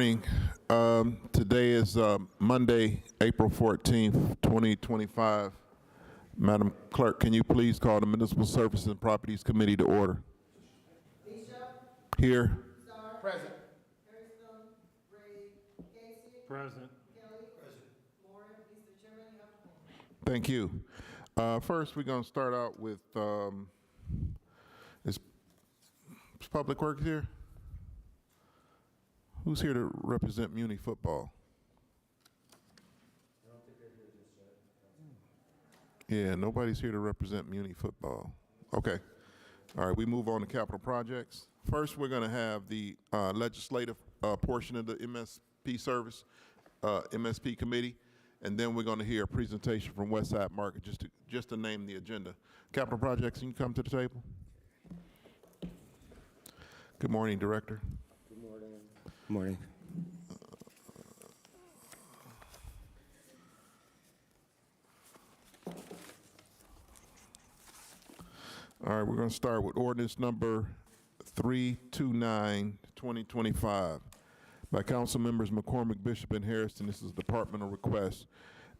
morning. Today is Monday, April 14th, 2025. Madam Clerk, can you please call the Municipal Services and Properties Committee to order? Here. Present. Present. Thank you. First, we're going to start out with, is Public Works here? Who's here to represent Muni football? I don't think they're here just yet. Yeah, nobody's here to represent Muni football. Okay. All right, we move on to capital projects. First, we're going to have the legislative portion of the MSP service, MSP committee, and then we're going to hear a presentation from Westside Market just to name the agenda. Capital projects, can you come to the table? Good morning, Director. Morning. All right, we're going to start with ordinance number 329, 2025 by Council Members McCormick, Bishop, and Harrison. This is a departmental request.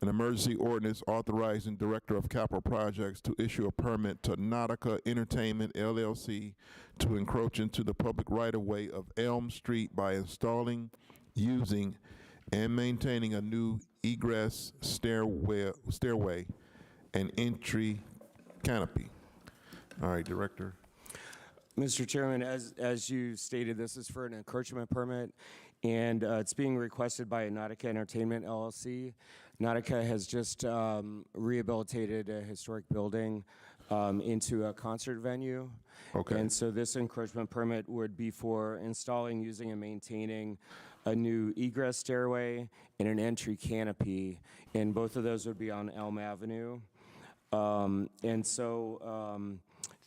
An emergency ordinance authorizing Director of Capital Projects to issue a permit to Nautica Entertainment, LLC, to encroach into the public right-of-way of Elm Street by installing, using, and maintaining a new egress stairway and entry canopy. All right, Director. Mr. Chairman, as you stated, this is for an encroachment permit, and it's being requested by Nautica Entertainment, LLC. Nautica has just rehabilitated a historic building into a concert venue. Okay. And so this encroachment permit would be for installing, using, and maintaining a new egress stairway and an entry canopy, and both of those would be on Elm Avenue.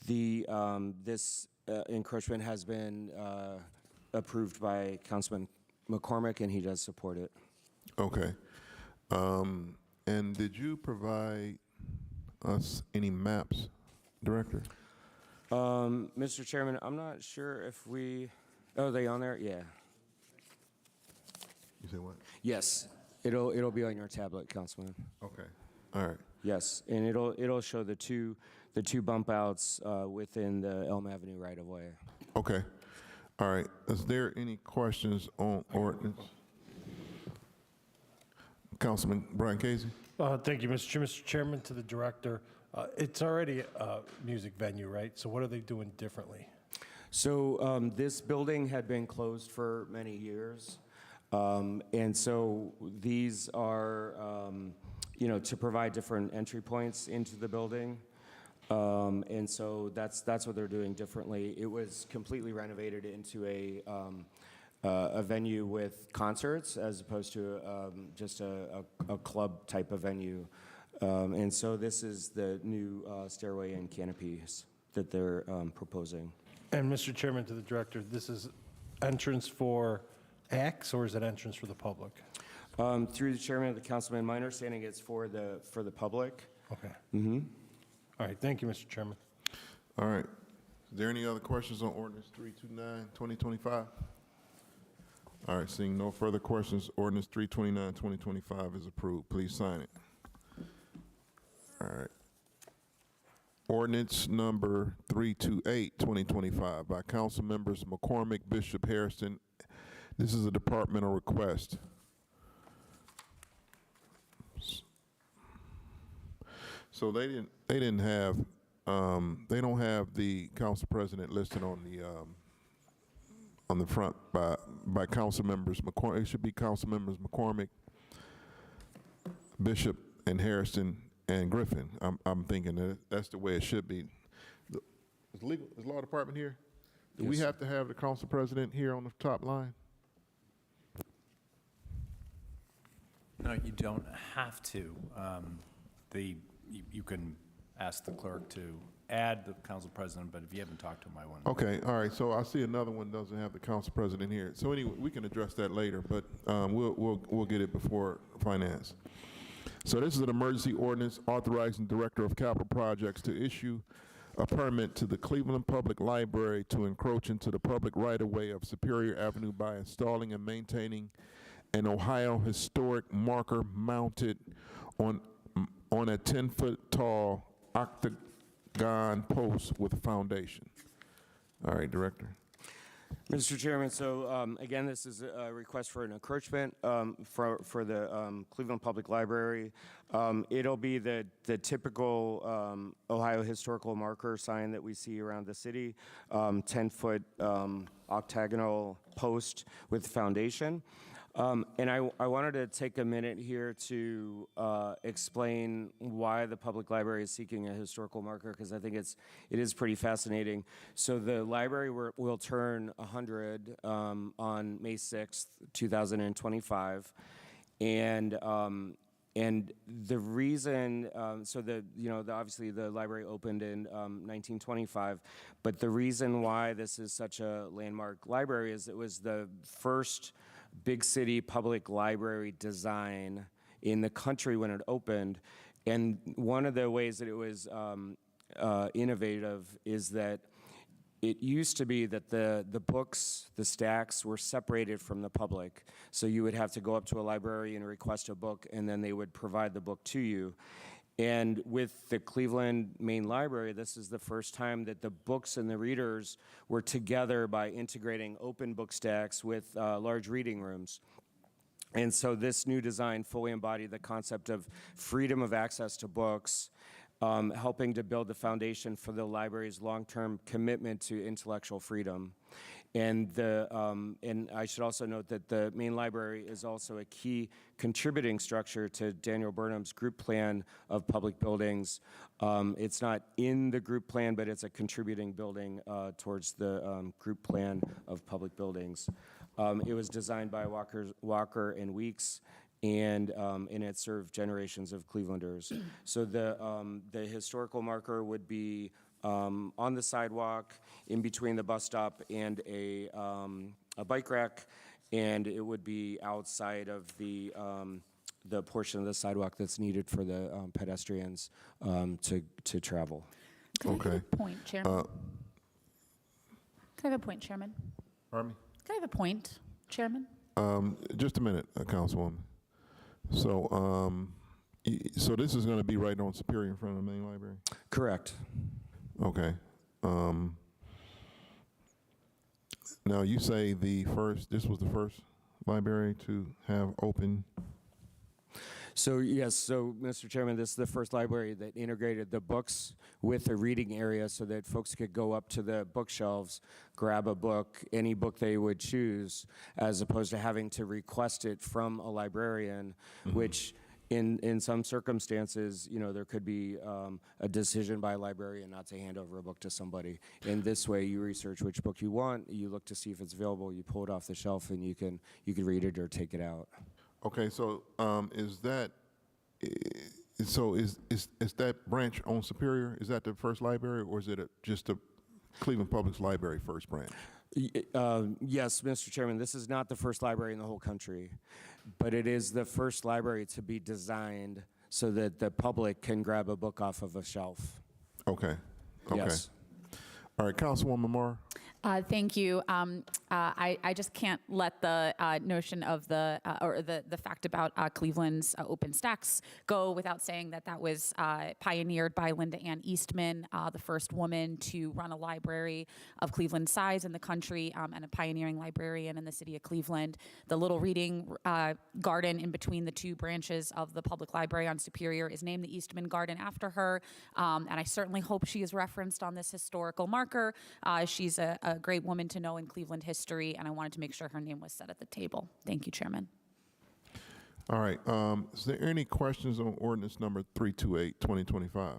This encroachment has been approved by Councilman McCormick, and he does support it. Okay. And did you provide us any maps, Director? Mr. Chairman, I'm not sure if we, oh, are they on there? Yeah. You said what? Yes, it'll be on your tablet, Councilman. Okay. All right. Yes, and it'll show the two bump outs within the Elm Avenue right of way. Okay. All right. Is there any questions on ordinance? Councilman Brian Casey. Thank you, Mr. Chairman, to the director. It's already a music venue, right? So what are they doing differently? So this building had been closed for many years, and so these are, to provide different entry points into the building. And so that's what they're doing differently. It was completely renovated into a venue with concerts as opposed to just a club type of venue. And so this is the new stairway and canopies that they're proposing. And Mr. Chairman, to the director, this is entrance for acts, or is it entrance for the public? Through the chairman of the councilman, my understanding is for the public. Okay. Mm-hmm. All right. Thank you, Mr. Chairman. All right. Is there any other questions on ordinance 329, 2025? All right. Seeing no further questions, ordinance 329, 2025 is approved. Please sign it. All right. Ordinance number 328, 2025 by Council Members McCormick, Bishop, Harrison. This is a departmental request. So they don't have the council president listed on the front by council members McCormick. It should be council members McCormick, Bishop, and Harrison and Griffin. I'm thinking that's the way it should be. Is law department here? Do Yes, we have to have the council president here on the top line? No, you don't have to. You can ask the clerk to add the council president, but if you haven't talked to him, I want to. Okay, all right. So I see another one doesn't have the council president here. So anyway, we can address that later, but we'll get it before finance. So this is an emergency ordinance authorizing Director of Capital Projects to issue a permit to the Cleveland Public Library to encroach into the public right-of-way of Superior Avenue by installing and maintaining an Ohio historic marker mounted on a 10-foot tall octagon post with a foundation. All right, Director. Mr. Chairman, so again, this is a request for an encroachment for the Cleveland Public Library. It'll be the typical Ohio historical marker sign that we see around the city, 10-foot octagonal post with foundation. And I wanted to take a minute here to explain why the public library is seeking a historical marker, because I think it is pretty fascinating. So the library will turn 100 on May 6th, 2025, and the reason, obviously the library opened in 1925, but the reason why this is such a landmark library is it was the first big city public library design in the country when it opened. And one of the ways that it was innovative is that it used to be that the books, the stacks, were separated from the public. So you would have to go up to a library and request a book, and then they would provide the book to you. And with the Cleveland Main Library, this is the first time that the books and the readers were together by integrating open book stacks with large reading rooms. And so this new design fully embodied the concept of freedom of access to books, helping to build the foundation for the library's long-term commitment to intellectual freedom. And I should also note that the main library is also a key contributing structure to Daniel Burnham's group plan of public buildings. It's not in the group plan, but it's a contributing building towards the group plan of public buildings. It was designed by Walker and Weeks, and it served generations of Clevelanders. So the historical marker would be on the sidewalk, in between the bus stop and a bike rack, and it would be outside of the portion of the sidewalk that's needed for the pedestrians to travel. Can I Okay. have a point, Chairman? Can I have a point, Chairman? Pardon me? Can I have a point, Chairman? Just a minute, Councilwoman. So, so this is going to be right on Superior in front of the main library? Correct. Okay. Now, you say this was the first library to have open? So yes, Mr. Chairman, this is the first library that integrated the books with a reading area so that folks could go up to the bookshelves, grab a book, any book they would choose, as opposed to having to request it from a librarian, which in some circumstances, there could be a decision by a librarian not to hand over a book to somebody. And this way, you research which book you want, you look to see if it's available, you pull it off the shelf, and you can read it or take it out. Okay, so is that branch on Superior? Is that the first library, or is it just the Cleveland Public Library first branch? Yes, Mr. Chairman, this is not the first library in the whole country, but it is the first library to be designed so that the public can grab a book off of a shelf. Okay. Yes. All right, Councilwoman Moore. Thank you. I just can't let the notion of the fact about Cleveland's open stacks go without saying that was pioneered by Linda Ann Eastman, the first woman to run a library of Cleveland size in the country, and a pioneering librarian in the city of Cleveland. The little reading garden in between the two branches of the public library on Superior is named the Eastman Garden after her, and I certainly hope she is referenced on this historical marker. She's a great woman to know in Cleveland history, and I wanted to make sure her name was said at the table. Thank you, Chairman. All right. Is there any questions on ordinance number 328, 2025?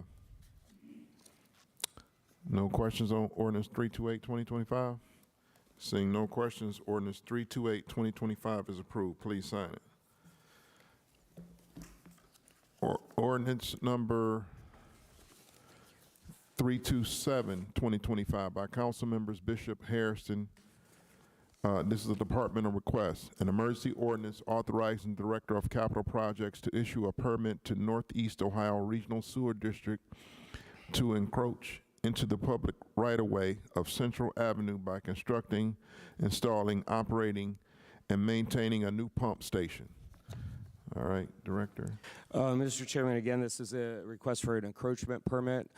No questions on ordinance 328, 2025? Seeing no questions, ordinance 328, 2025 is approved. Please sign it. Ordinance number 327, 2025 by council members Bishop, Harrison. This is a departmental request. An emergency ordinance authorizing the Director of Capital Projects to issue a permit to Northeast Ohio Regional Sewer District to encroach into the public right-of-way of Central Avenue by constructing, installing, operating, and maintaining a new pump station. All right, Director. Mr. Chairman, again, this is a request for an encroachment permit,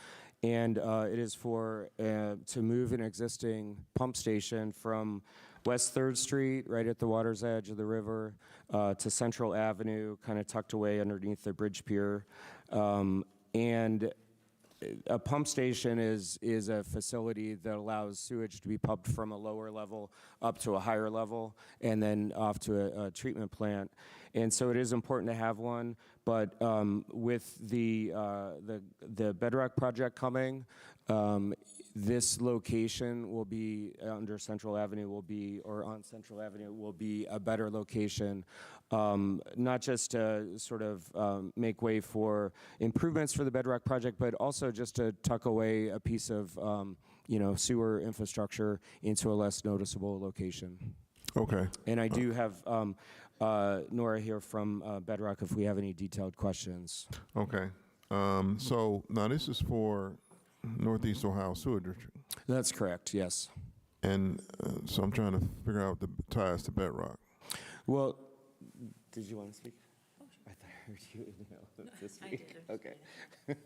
and it is for to move an existing pump station from West 3rd Street, right at the water's edge of the river, to Central Avenue, kind of tucked away underneath the bridge pier. And a pump station is a facility that allows sewage to be pumped from a lower level up to a higher level and then off to a treatment plant. And so it is important to have one, but with the Bedrock project coming, this location will be under Central Avenue or on Central Avenue will be a better location, not just to sort of make way for improvements for the Bedrock project, but also just to tuck away a piece of sewer infrastructure into a less noticeable location. Okay. And I do have Nora here from Bedrock if we have any detailed questions. Okay. So now this is for Northeast Ohio Sewer District. That's correct, yes. And so I'm trying to figure out the ties to Bedrock. Well, did you want to speak? I thought I heard you to speak. Okay. I can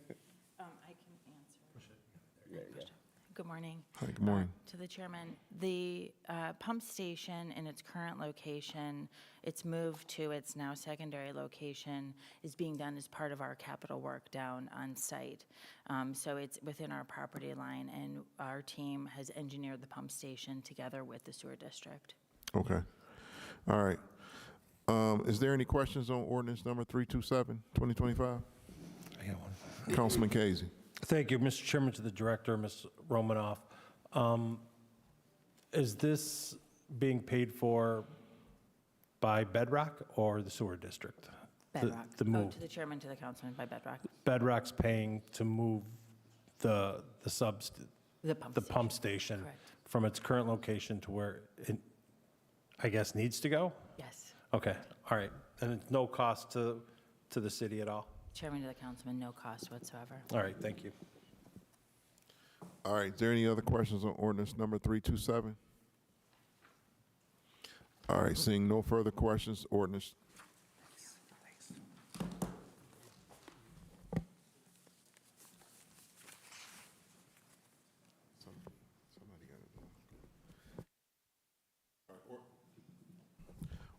answer. Good morning. Hi, good morning. To the chairman, the pump station in its current location, its move to its now secondary location is being done as part of our capital work down on site. So it's within our property line, and our team has engineered the pump station together with the sewer district. Okay. All right. Is there any questions on ordinance number 327, 2025? I got one. Councilman Casey. Thank you, Mr. Chairman, to the director, Ms. Romanoff. Is this being paid for by Bedrock or the sewer district? Bedrock. The move. To the chairman, to the councilman, by Bedrock. Bedrock's paying to move the pump station Correct. from its current location to where it, I guess, needs to go? Yes. Okay, all right. And it's no cost to the city at all? Chairman to the councilman, no cost whatsoever. All right, thank you. All right. Is there any other questions on ordinance number 327? All right. Seeing no further questions, ordinance.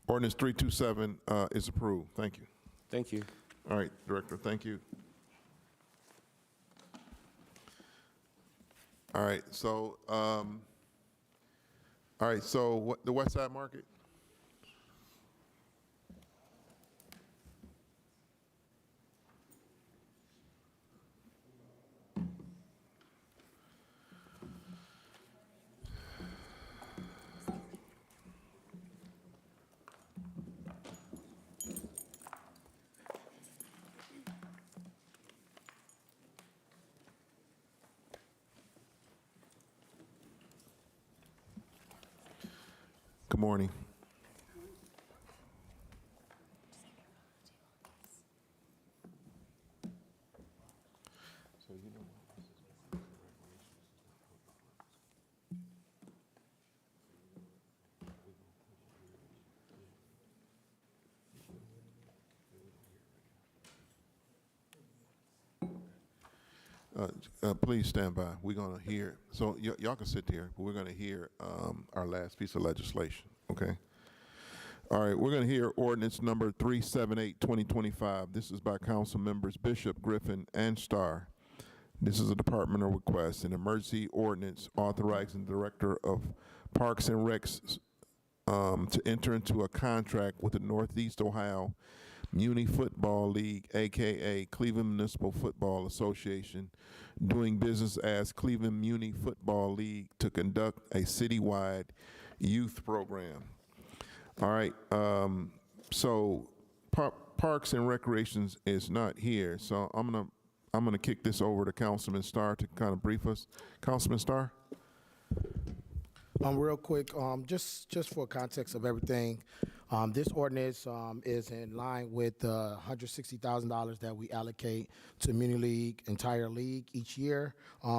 Ordinance 327 is approved. Thank you. Thank you. All right, Director, thank you. All right, so, what, the West Side Market? Good morning. Please stand by. We're going to hear, so y'all can sit there, but we're going to hear our last piece of legislation, okay? All right, we're going to hear ordinance number 378, 2025. This is by council members Bishop, Griffin, and Starr. This is a departmental request, an emergency ordinance authorizing the Director of Parks and Recs to enter into a contract with the Northeast Ohio Muni Football League, AKA Cleveland Municipal Football Association, doing business as Cleveland Muni Football League to conduct a citywide youth program. All right, so Parks and Recreations is not here, so I'm gonna kick this over to Councilman Starr to kind of brief us. Councilman Starr? Real quick, just for context of everything, This ordinance is in line with the $160,000 that we allocate to Muni League, entire league each year.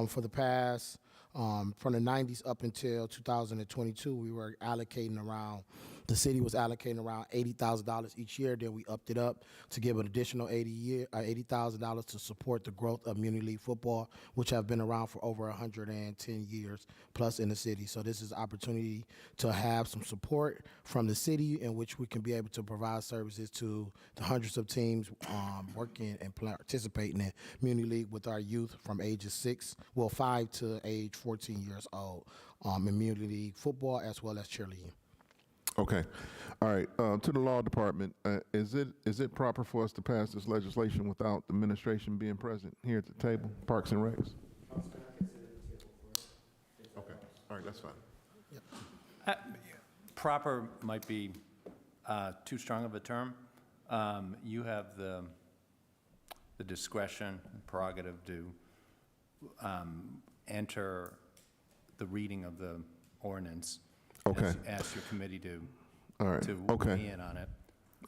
For the past, from the 90s up until 2022, we were allocating around, the city was allocating around $80,000 each year. Then we upped it up to give an additional $80,000 to support the growth of Muni League football, which have been around for over 110 years plus in the city. So this is an opportunity to have some support from the city in which we can be able to provide services to the hundreds of teams working and participating in Muni League with our youth from ages 5 to age 14 years old in Muni League football as well as cheerleading. Okay. All right. To the law department, is it proper for us to pass this legislation without the administration being present here at the table, Parks and Recs? Okay. All right. That's fine. Proper might be too strong of a term. You have the discretion and prerogative to enter the reading of the ordinance. Okay. Ask your committee to All right. to Okay. weigh in on it.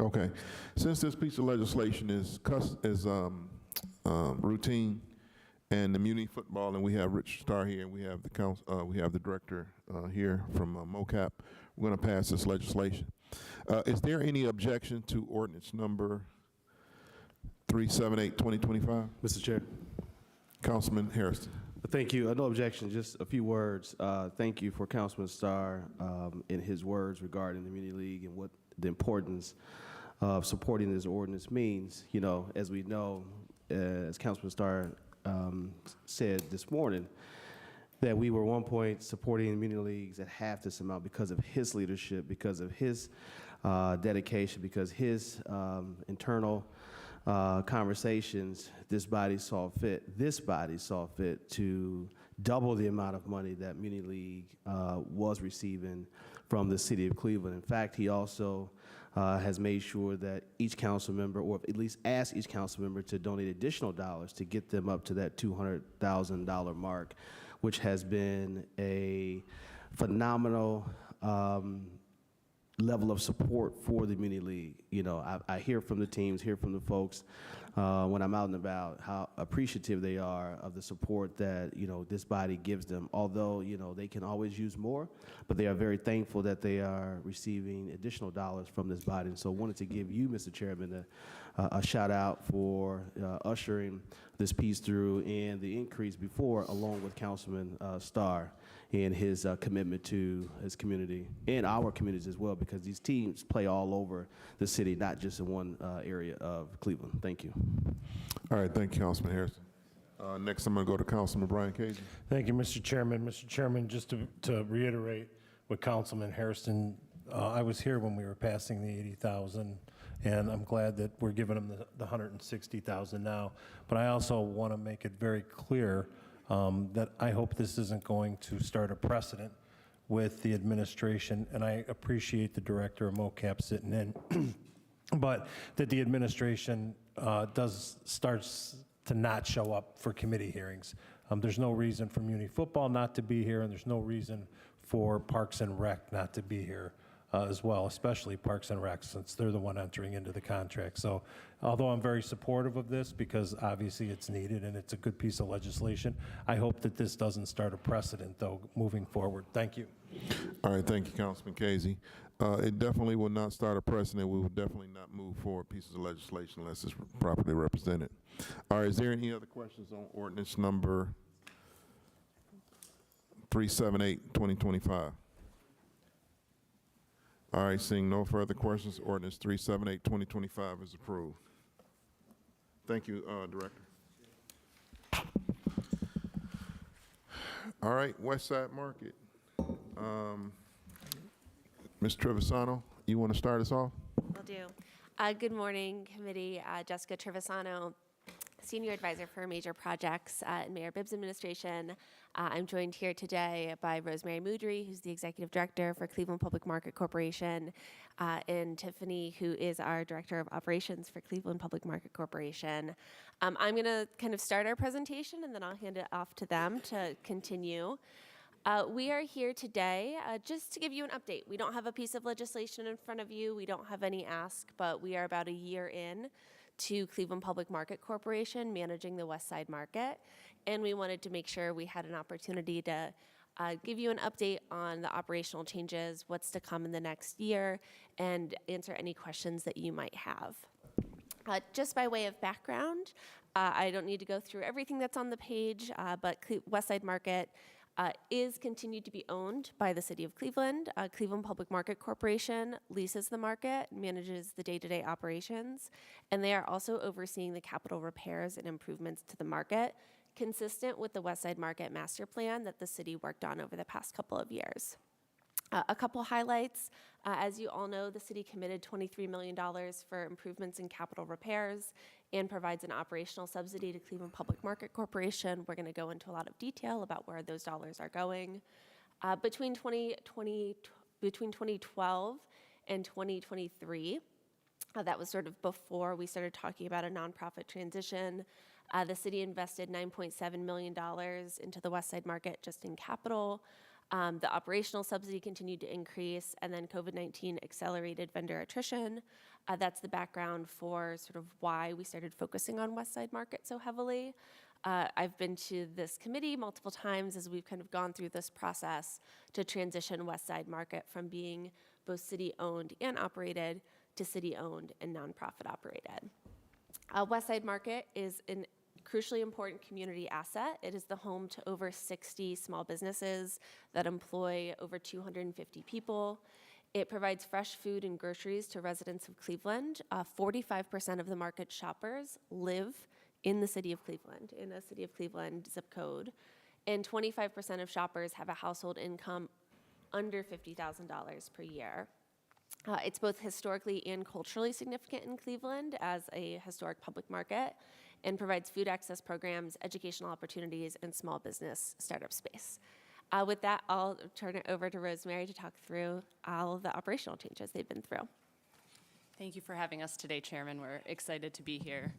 Okay. Since this piece of legislation is routine, and the Muni football, and we have Rich Starr here, and we have the council, we have the director here from MOCAP. We're going to pass this legislation. Is there any objection to ordinance number 378, 2025? Mr. Chair. Councilman Harrison. Thank you. No objection, just a few words. Thank you for Councilman Starr in his words regarding the Muni League and what the importance of supporting this ordinance means. You know, as we know, as Councilman Starr said this morning, that we were one point supporting Muni Leagues at half this amount because of his leadership, because of his dedication, because his internal conversations. This body saw fit to double the amount of money that Muni League was receiving from the city of Cleveland. In fact, he also has made sure that each council member, or at least asked each council member, to donate additional dollars to get them up to that $200,000 mark, which has been a phenomenal level of support for the Muni League. You know, I hear from the teams, hear from the folks when I'm out and about, how appreciative they are of the support that, you know, this body gives them. Although, you know, they can always use more, but they are very thankful that they are receiving additional dollars from this body. And so I wanted to give you, Mr. Chairman, a shout out for ushering this piece through, and the increase before, along with Councilman Starr and his commitment to his community and our communities as well, because these teams play all over the city, not just in one area of Cleveland. Thank you. All right. Thank you, Councilman Harrison. Next, I'm going to go to Councilman Brian Casey. Thank you, Mr. Chairman. Mr. Chairman, just to reiterate what Councilman Harrison, I was here when we were passing the 80,000, and I'm glad that we're giving them the 160,000 now. But I also want to make it very clear that I hope this isn't going to start a precedent with the administration, and I appreciate the director of MOCAP sitting in, but that the administration starts to not show up for committee hearings. There's no reason for Muni football not to be here, and there's no reason for Parks and Rec not to be here as well, especially Parks and Rec, since they're the one entering into the contract. So although I'm very supportive of this, because obviously it's needed and it's a good piece of legislation, I hope that this doesn't start a precedent, though, moving forward. Thank you. All right. Thank you, Councilman Casey. It definitely will not start a precedent. We will definitely not move forward pieces of legislation unless it's properly represented. All right. Is there any other questions on ordinance number 378, 2025? All right, seeing no further questions, ordinance 378, 2025 is approved. Thank you, Director. All right, West Side Market. Ms. Trevisano, you want to start us off? Will do. Good morning, committee. Jessica Trevisano, Senior Advisor for Major Projects in Mayor Bibb's administration. I'm joined here today by Rosemary Moudry, who's the Executive Director for Cleveland Public Market Corporation, and Tiffany, who is our Director of Operations for Cleveland Public Market Corporation. I'm going to kind of start our presentation, and then I'll hand it off to them to continue. We are here today just to give you an update. We don't have a piece of legislation in front of you. We don't have any ask, but we are about a year in to Cleveland Public Market Corporation managing the West Side Market. And we wanted to make sure we had an opportunity to give you an update on the operational changes, what's to come in the next year, and answer any questions that you might have. Just by way of background, I don't need to go through everything that's on the page, but West Side Market is continued to be owned by the City of Cleveland. Cleveland Public Market Corporation leases the market, manages the day-to-day operations, and they are also overseeing the capital repairs and improvements to the market, consistent with the West Side Market Master Plan that the city worked on over the past couple of years. A couple highlights. As you all know, the city committed $23 million for improvements in capital repairs and provides an operational subsidy to Cleveland Public Market Corporation. We're going to go into a lot of detail about where those dollars are going. Between 2012 and 2023, that was sort of before we started talking about a nonprofit transition. The city invested $9.7 million into the West Side Market just in capital. The operational subsidy continued to increase, and then COVID-19 accelerated vendor attrition. That's the background for sort of why we started focusing on West Side Market so heavily. I've been to this committee multiple times as we've kind of gone through this process to transition West Side Market from being both city-owned and operated to city-owned and nonprofit operated. West Side Market is an crucially important community asset. It is the home to over 60 small businesses that employ over 250 people. It provides fresh food and groceries to residents of Cleveland. 45% of the market shoppers live in the city of Cleveland, in a city of Cleveland zip code. And 25% of shoppers have a household income under $50,000 per year. It's both historically and culturally significant in Cleveland as a historic public market, and provides food access programs, educational opportunities, and small business startup space. With that, I'll turn it over to Rosemary to talk through all of the operational changes they've been through. Thank you for having us today, Chairman. We're excited to be here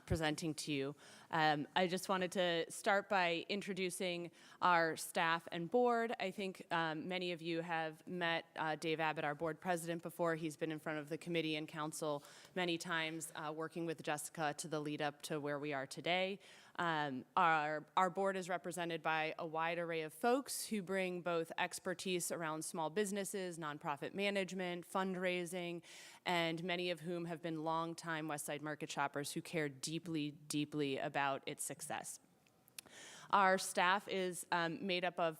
presenting to you. I just wanted to start by introducing our staff and board. I think many of you have met Dave Abbott, our board president, before. He's been in front of the committee and council many times, working with Jessica to the lead up to where we are today. Our board is represented by a wide array of folks who bring both expertise around small businesses, nonprofit management, fundraising, and many of whom have been longtime West Side Market shoppers who care deeply, deeply about its success. Our staff is made up of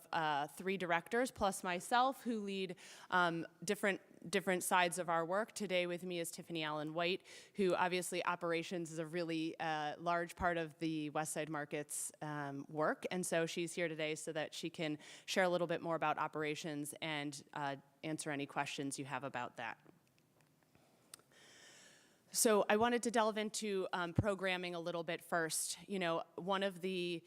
3 directors plus myself who lead different sides of our work. Today with me is Tiffany Allen White, who obviously operations is a really large part of the West Side Market's work. And so she's here today so that she can share a little bit more about operations and answer any questions you have about that. So I wanted to delve into programming a little bit first. You know, one of the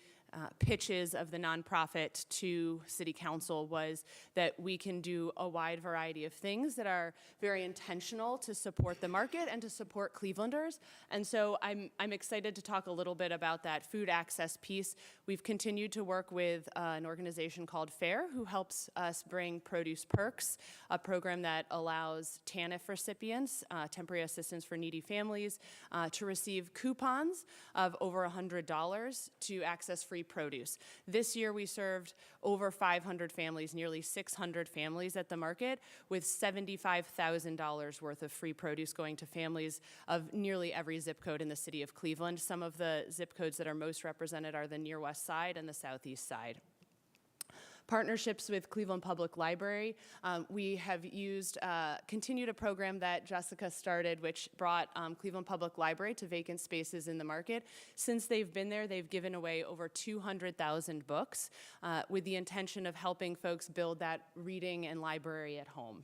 pitches of the nonprofit to City Council was that we can do a wide variety of things that are very intentional to support the market and to support Clevelanders. And so I'm excited to talk a little bit about that food access piece. We've continued to work with an organization called FAIR, who helps us bring Produce Perks, a program that allows TANF recipients, temporary assistance for needy families, to receive coupons of over $100 to access free produce. This year we served over 500 families, nearly 600 families at the market, with $75,000 worth of free produce going to families of nearly every zip code in the city of Cleveland. Some of the zip codes that are most represented are the near west side and the southeast side. Partnerships with Cleveland Public Library. We have continued a program that Jessica started, which brought Cleveland Public Library to vacant spaces in the market. Since they've been there, they've given away over 200,000 books with the intention of helping folks build that reading and library at home.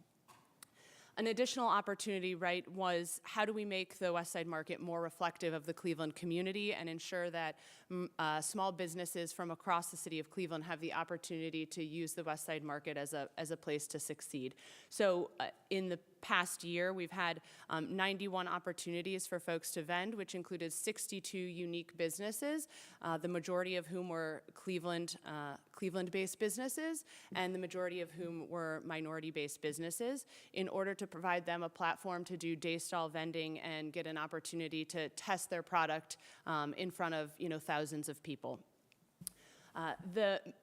An additional opportunity, right, was how do we make the West Side Market more reflective of the Cleveland community and ensure that small businesses from across the city of Cleveland have the opportunity to use the West Side Market as a place to succeed. So in the past year, we've had 91 opportunities for folks to vend, which included 62 unique businesses, the majority of whom were Cleveland-based businesses, and the majority of whom were minority-based businesses, in order to provide them a platform to do day stall vending and get an opportunity to test their product in front of thousands of people.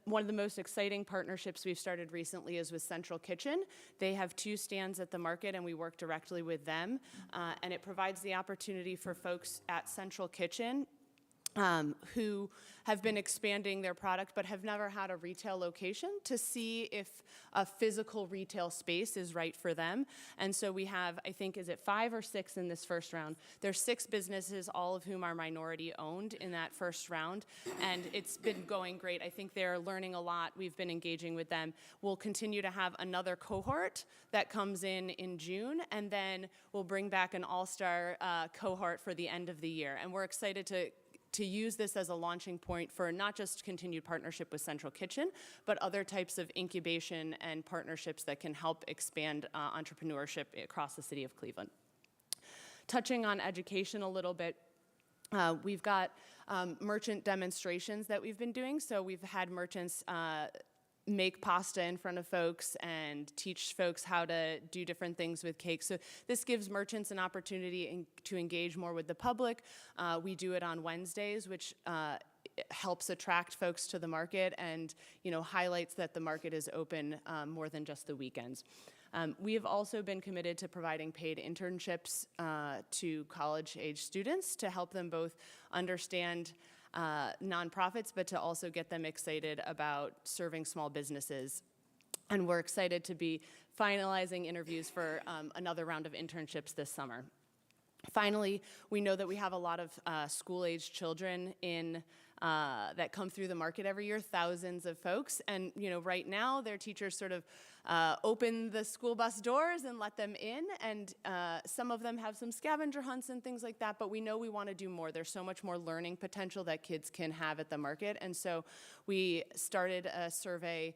One of the most exciting partnerships we've started recently is with Central Kitchen. They have 2 stands at the market, and we work directly with them. And it provides the opportunity for folks at Central Kitchen who have been expanding their product but have never had a retail location to see if a physical retail space is right for them. And so we have, I think, is it 5 or 6 in this first round? There's 6 businesses, all of whom are minority owned in that first round, and it's been going great. I think they're learning a lot. We've been engaging with them. We'll continue to have another cohort that comes in June, and then we'll bring back an all-star cohort for the end of the year. And we're excited to use this as a launching point for not just continued partnership with Central Kitchen, but other types of incubation and partnerships that can help expand entrepreneurship across the city of Cleveland. Touching on education a little bit, we've got merchant demonstrations that we've been doing. So we've had merchants make pasta in front of folks and teach folks how to do different things with cakes. So this gives merchants an opportunity to engage more with the public. We do it on Wednesdays, which helps attract folks to the market and highlights that the market is open more than just the weekends. We have also been committed to providing paid internships to college-age students to help them both understand nonprofits, but to also get them excited about serving small businesses. And we're excited to be finalizing interviews for another round of internships this summer. Finally, we know that we have a lot of school-age children that come through the market every year, thousands of folks. And right now, their teachers sort of open the school bus doors and let them in. And some of them have some scavenger hunts and things like that. But we know we want to do more. There's so much more learning potential that kids can have at the market. And so we started a survey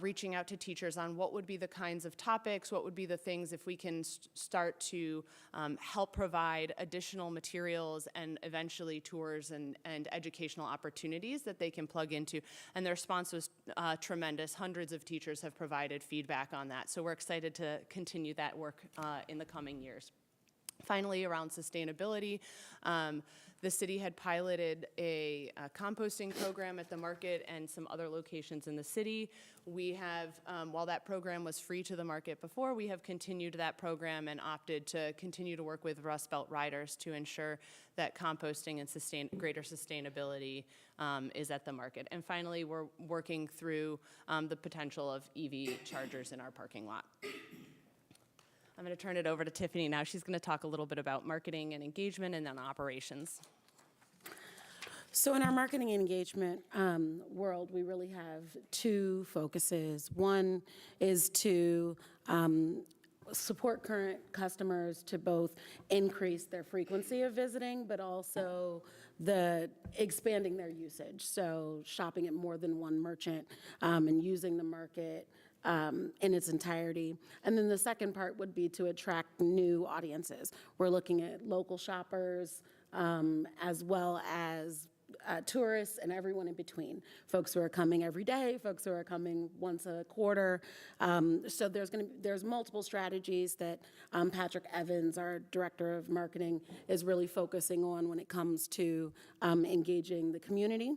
reaching out to teachers on what would be the kinds of topics, what would be the things if we can start to help provide additional materials and eventually tours and educational opportunities that they can plug into. And the response was tremendous. Hundreds of teachers have provided feedback on that. So we're excited to continue that work in the coming years. Finally, around sustainability, the city had piloted a composting program at the market and some other locations in the city. We have, while that program was free to the market before, we have continued that program and opted to continue to work with Rust Belt riders to ensure that composting and greater sustainability is at the market. And finally, we're working through the potential of EV chargers in our parking lot. I'm going to turn it over to Tiffany now. She's going to talk a little bit about marketing and engagement and then operations. So in our marketing and engagement world, we really have 2 focuses. One is to support current customers to both increase their frequency of visiting, but also expanding their usage. So shopping at more than one merchant and using the market in its entirety. And then the second part would be to attract new audiences. We're looking at local shoppers as well as tourists and everyone in between. Folks who are coming every day, folks who are coming once a quarter. So there's multiple strategies that Patrick Evans, our director of marketing, is really focusing on when it comes to engaging the community.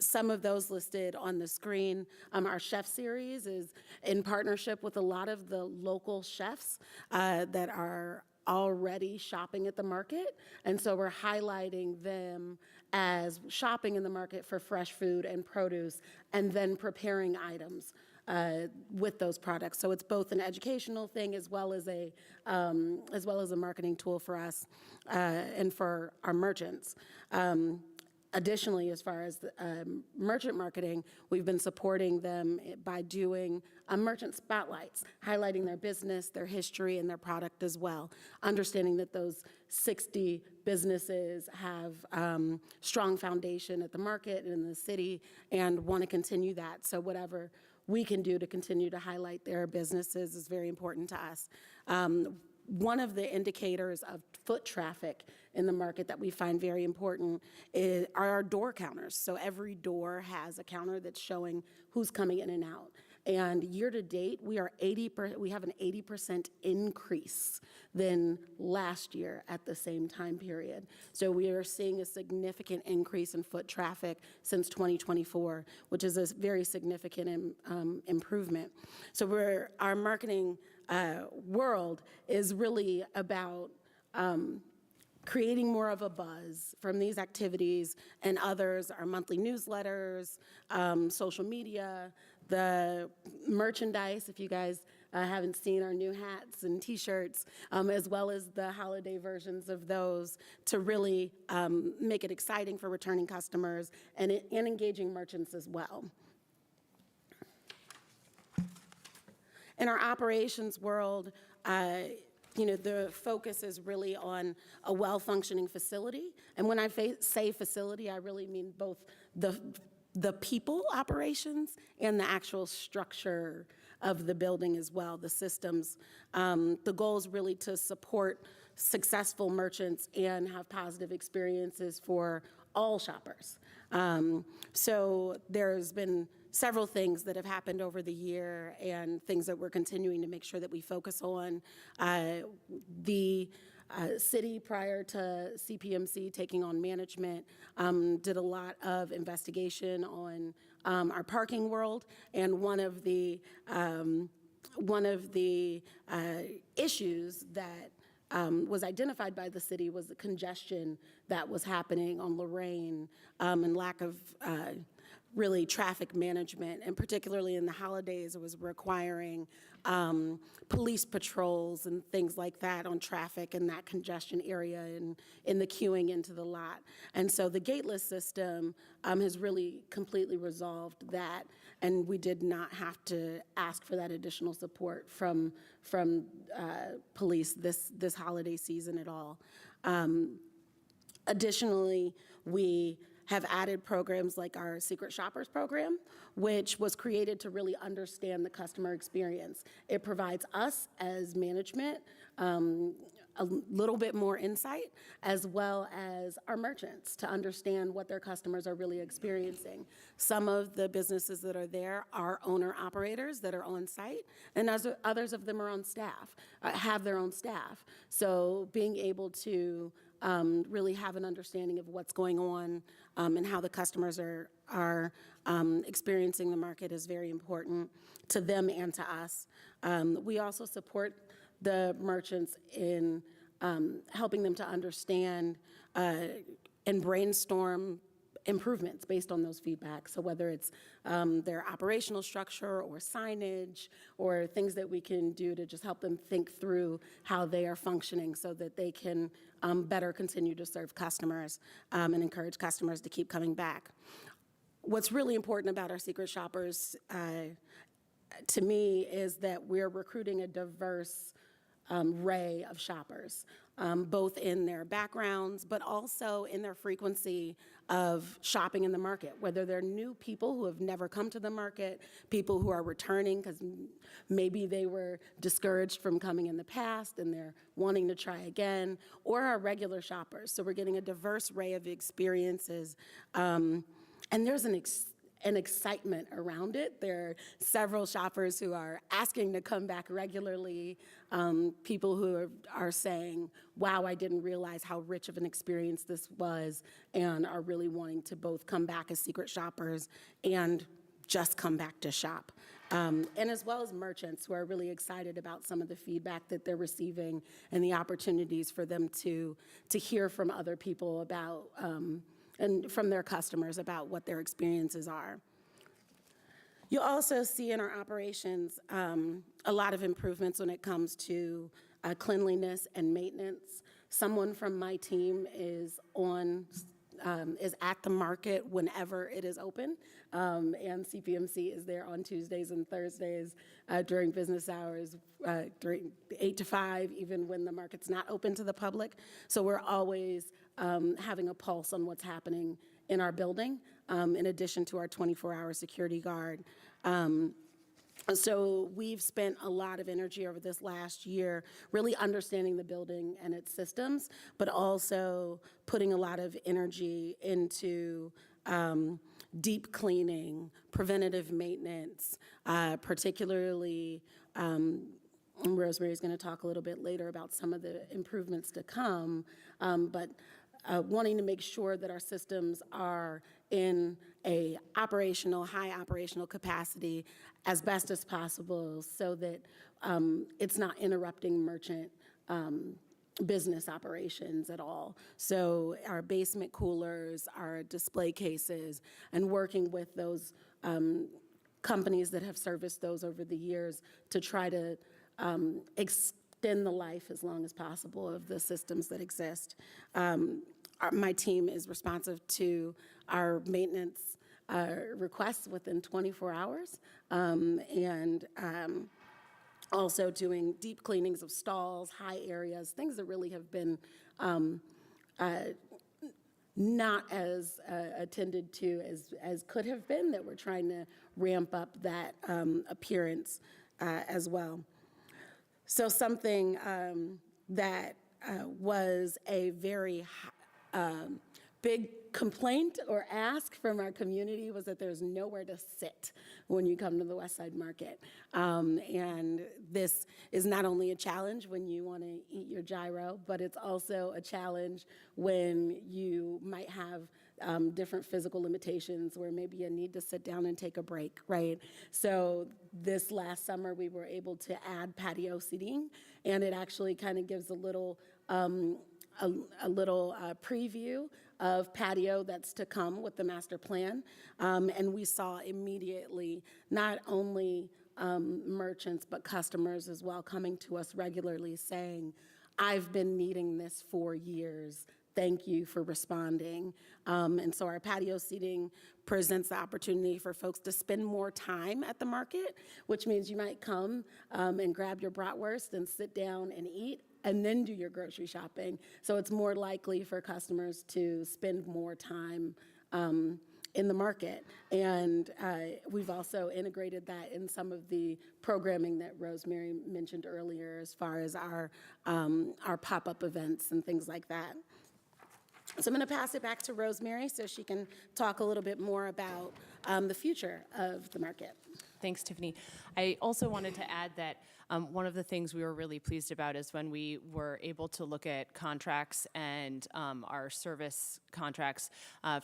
Some of those listed on the screen. Our chef series is in partnership with a lot of the local chefs that are already shopping at the market. And so we're highlighting them as shopping in the market for fresh food and produce and then preparing items with those products. So it's both an educational thing as well as a marketing tool for us and for our merchants. Additionally, as far as merchant marketing, we've been supporting them by doing merchant spotlights, highlighting their business, their history, and their product as well, understanding that those 60 businesses have strong foundation at the market and in the city and want to continue that. So whatever we can do to continue to highlight their businesses is very important to us. One of the indicators of foot traffic in the market that we find very important are our door counters. So every door has a counter that's showing who's coming in and out. And year to date, we have an 80% increase than last year at the same time period. So we are seeing a significant increase in foot traffic since 2024, which is a very significant improvement. So our marketing world is really about creating more of a buzz from these activities and others, our monthly newsletters, social media, the merchandise, if you guys haven't seen our new hats and t-shirts, as well as the holiday versions of those to really make it exciting for returning customers and engaging merchants as well. In our operations world, the focus is really on a well-functioning facility. And when I say facility, I really mean both the people operations and the actual structure of the building as well, the systems. The goal is really to support successful merchants and have positive experiences for all shoppers. So there's been several things that have happened over the year and things that we're continuing to make sure that we focus on. The city, prior to CPMC taking on management, did a lot of investigation on our parking world, and one of the issues that was identified by the city was the congestion that was happening on Lorraine and lack of really traffic management, and particularly in the holidays, it was requiring police patrols and things like that on traffic in that congestion area and in the queuing into the lot. And so the gateless system has really completely resolved that, and we did not have to ask for that additional support from police this holiday season at all. Additionally, we have added programs like our Secret Shoppers program, which was created to really understand the customer experience. It provides us as management a little bit more insight, as well as our merchants, to understand what their customers are really experiencing. Some of the businesses that are there are owner-operators that are on site, and others of them are on staff, have their own staff. So being able to really have an understanding of what's going on and how the customers are experiencing the market is very important to them and to us. We also support the merchants in helping them to understand and brainstorm improvements based on those feedbacks. So whether it's their operational structure or signage or things that we can do to just help them think through how they are functioning so that they can better continue to serve customers and encourage customers to keep coming back. What's really important about our Secret Shoppers to me is that we're recruiting a diverse array of shoppers, both in their backgrounds, but also in their frequency of shopping in the market, whether they're new people who have never come to the market, people who are returning because maybe they were discouraged from coming in the past and they're wanting to try again, or our regular shoppers. So we're getting a diverse array of experiences. And there's an excitement around it. There are several shoppers who are asking to come back regularly, people who are saying, wow, I didn't realize how rich of an experience this was, and are really wanting to both come back as Secret Shoppers and just come back to shop. And as well as merchants who are really excited about some of the feedback that they're receiving and the opportunities for them to hear from other people about and from their customers about what their experiences are. You'll also see in our operations a lot of improvements when it comes to cleanliness and maintenance. Someone from my team is at the market whenever it is open, and CPMC is there on Tuesdays and Thursdays during business hours, during 8 to 5, even when the market's not open to the public. So we're always having a pulse on what's happening in our building, in addition to our 24-hour security guard. So we've spent a lot of energy over this last year really understanding the building and its systems, but also putting a lot of energy into deep cleaning, preventative maintenance, particularly Rosemary's going to talk a little bit later about some of the improvements to come, but wanting to make sure that our systems are in a high operational capacity as best as possible so that it's not interrupting merchant business operations at all. So our basement coolers, our display cases, and working with those companies that have serviced those over the years to try to extend the life as long as possible of the systems that exist. My team is responsive to our maintenance requests within 24 hours, and also doing deep cleanings of stalls, high areas, things that really have been not as attended to as could have been, that we're trying to ramp up that appearance as well. So something that was a very big complaint or ask from our community was that there's nowhere to sit when you come to the West Side Market. And this is not only a challenge when you want to eat your gyro, but it's also a challenge when you might have different physical limitations where maybe you need to sit down and take a break, right? So this last summer we were able to add patio seating, and it actually kind of gives a little preview of patio that's to come with the master plan. And we saw immediately not only merchants but customers as well coming to us regularly saying, I've been needing this for years. Thank you for responding. And so our patio seating presents the opportunity for folks to spend more time at the market, which means you might come and grab your bratwurst and sit down and eat, and then do your grocery shopping. So it's more likely for customers to spend more time in the market. And we've also integrated that in some of the programming that Rosemary mentioned earlier as far as our pop-up events and things like that. So I'm going to pass it back to Rosemary so she can talk a little bit more about the future of the market. Thanks, Tiffany. I also wanted to add that one of the things we were really pleased about is when we were able to look at contracts and our service contracts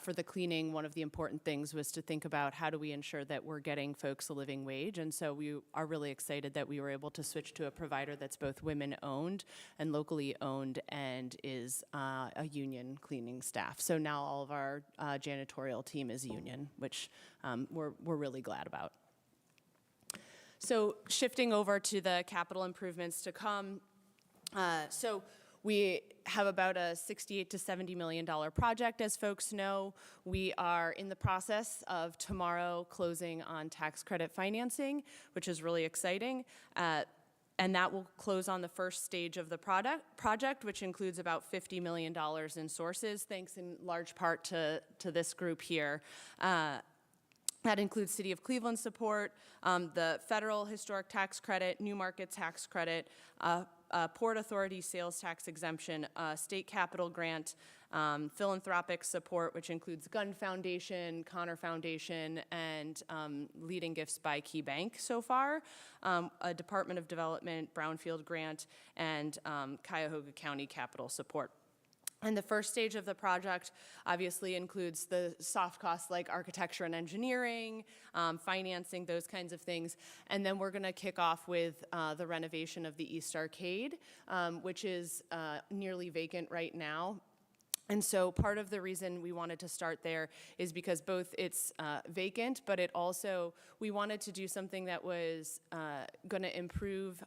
for the cleaning. One of the important things was to think about how do we ensure that we're getting folks a living wage. And so we are really excited that we were able to switch to a provider that's both women-owned and locally owned and is a union cleaning staff. So now all of our janitorial team is union, which we're really glad about. So shifting over to the capital improvements to come. So we have about a $68 to $70 million project, as folks know. We are in the process of tomorrow closing on tax credit financing, which is really exciting. And that will close on the first stage of the project, which includes about $50 million in sources, thanks in large part to this group here. That includes City of Cleveland support, the federal historic tax credit, New Market tax credit, Port Authority sales tax exemption, state capital grant, philanthropic support, which includes Gun Foundation, Connor Foundation, and Leading Gifts by Key Bank so far, a Department of Development brownfield grant, and Cuyahoga County capital support. And the first stage of the project obviously includes the soft costs like architecture and engineering, financing, those kinds of things. And then we're going to kick off with the renovation of the East Arcade, which is nearly vacant right now. And so part of the reason we wanted to start there is because both it's vacant, but it also, we wanted to do something that was going to improve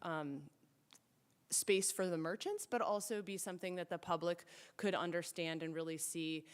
space for the merchants, but also be something that the public could understand and really see.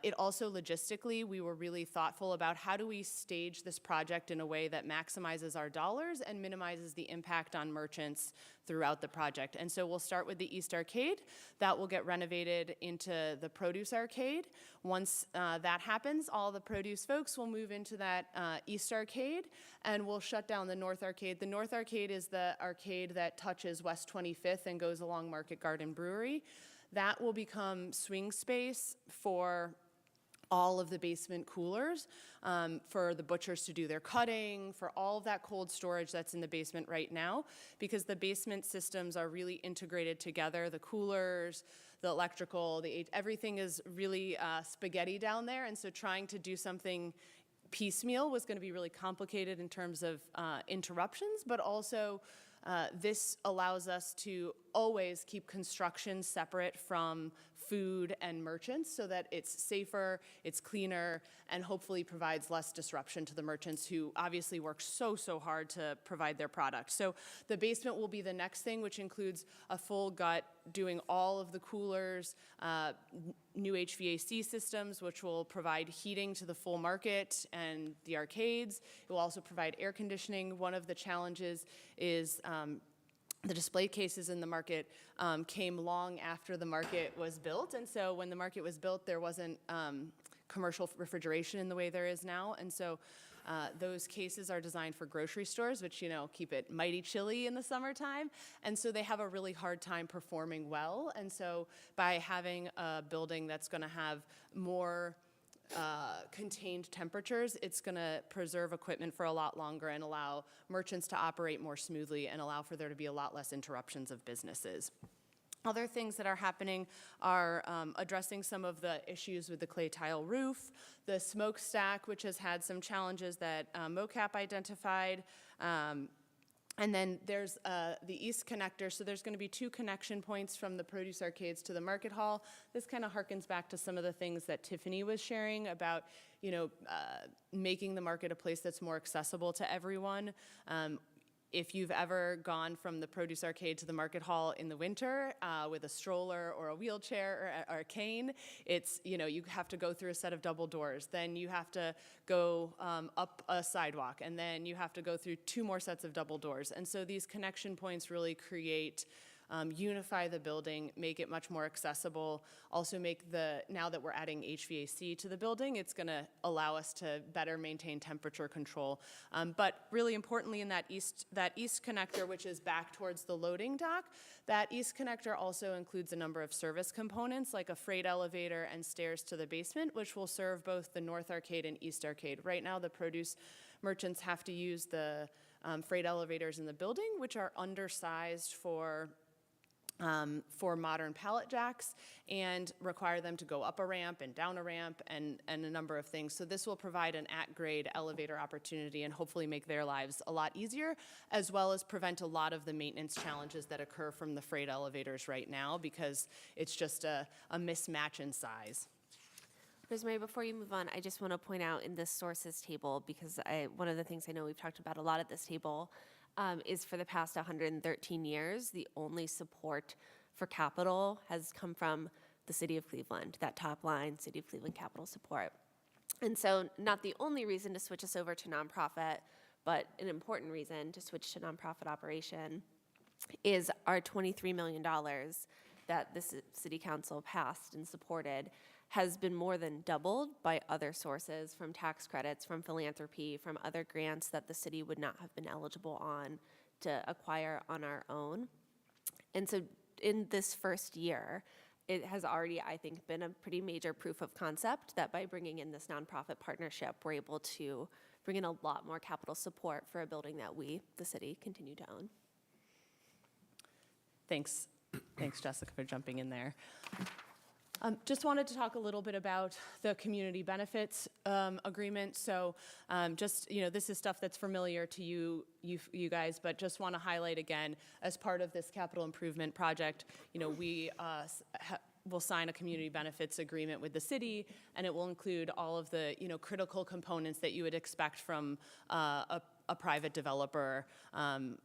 It also logistically, we were really thoughtful about how do we stage this project in a way that maximizes our dollars and minimizes the impact on merchants throughout the project. And so we'll start with the East Arcade. That will get renovated into the Produce Arcade. Once that happens, all the produce folks will move into that East Arcade, and we'll shut down the North Arcade. The North Arcade is the arcade that touches West 25th and goes along Market Garden Brewery. That will become swing space for all of the basement coolers, for the butchers to do their cutting, for all of that cold storage that's in the basement right now, because the basement systems are really integrated together. The coolers, the electrical, everything is really spaghetti down there, and so trying to do something piecemeal was going to be really complicated in terms of interruptions, but also this allows us to always keep construction separate from food and merchants so that it's safer, it's cleaner, and hopefully provides less disruption to the merchants who obviously work so hard to provide their product. So the basement will be the next thing, which includes a full gut doing all of the coolers, new HVAC systems, which will provide heating to the full market and the arcades. It will also provide air conditioning. One of the challenges is the display cases in the market came long after the market was built, and so when the market was built, there wasn't commercial refrigeration in the way there is now, and so those cases are designed for grocery stores, which, keep it mighty chilly in the summertime, and so they have a really hard time performing well, and so by having a building that's going to have more contained temperatures, it's going to preserve equipment for a lot longer and allow merchants to operate more smoothly and allow for there to be a lot less interruptions of businesses. Other things that are happening are addressing some of the issues with the clay tile roof, the smokestack, which has had some challenges that MOCAP identified, and then there's the East Connector, so there's going to be 2 connection points from the Produce Arcades to the Market Hall. This kind of harkens back to some of the things that Tiffany was sharing about, making the market a place that's more accessible to everyone. If you've ever gone from the Produce Arcade to the Market Hall in the winter with a stroller or a wheelchair or a cane, it's, you have to go through a set of double doors. Then you have to go up a sidewalk, and then you have to go through 2 more sets of double doors. And so these connection points really create unify the building, make it much more accessible, also make now that we're adding HVAC to the building, it's going to allow us to better maintain temperature control. But really importantly in that east connector, which is back towards the loading dock, that east connector also includes a number of service components like a freight elevator and stairs to the basement, which will serve both the North Arcade and East Arcade. Right now the produce merchants have to use the freight elevators in the building, which are undersized for modern pallet jacks and require them to go up a ramp and down a ramp and a number of things. So this will provide an at-grade elevator opportunity and hopefully make their lives a lot easier, as well as prevent a lot of the maintenance challenges that occur from the freight elevators right now because it's just a mismatch in size. Rosemary, before you move on, I just want to point out in this sources table, because one of the things I know we've talked about a lot at this table is for the past 113 years, the only support for capital has come from the City of Cleveland, that top line, City of Cleveland capital support. And so not the only reason to switch us over to nonprofit, but an important reason to switch to nonprofit operation is our $23 million that the City Council passed and supported has been more than doubled by other sources, from tax credits, from philanthropy, from other grants that the city would not have been eligible on to acquire on our own. And so in this first year, it has already, I think, been a pretty major proof of concept that by bringing in this nonprofit partnership, we're able to bring in a lot more capital support for a building that we, the city, continue to own. Thanks. Thanks, Jessica, for jumping in there. Just wanted to talk a little bit about the community benefits agreement. So this is stuff that's familiar to you guys, but just want to highlight again, as part of this capital improvement project, we will sign a community benefits agreement with the city, and it will include all of the, critical components that you would expect from a private developer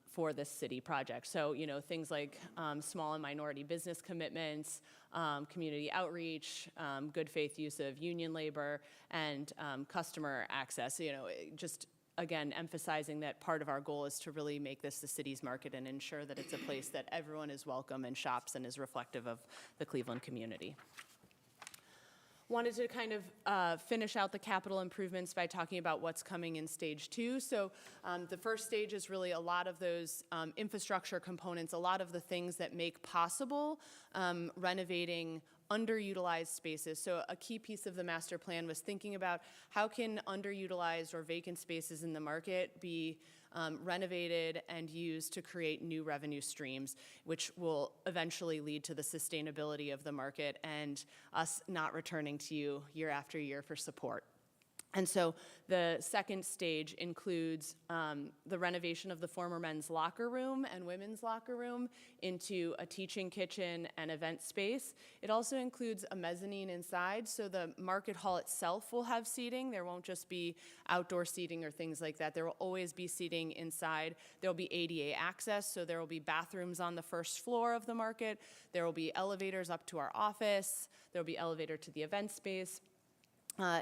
for this city project. So, things like small and minority business commitments, community outreach, good faith use of union labor, and customer access. Just again, emphasizing that part of our goal is to really make this the city's market and ensure that it's a place that everyone is welcome and shops and is reflective of the Cleveland community. Wanted to kind of finish out the capital improvements by talking about what's coming in stage 2. So the first stage is really a lot of those infrastructure components, a lot of the things that make possible renovating underutilized spaces. So a key piece of the master plan was thinking about how can underutilized or vacant spaces in the market be renovated and used to create new revenue streams, which will eventually lead to the sustainability of the market and us not returning to you year after year for support. And so the second stage includes the renovation of the former men's locker room and women's locker room into a teaching kitchen and event space. It also includes a mezzanine inside, so the market hall itself will have seating. There won't just be outdoor seating or things like that. There will always be seating inside. There will be ADA access, so there will be bathrooms on the first floor of the market. There will be elevators up to our office. There will be elevator to the event space.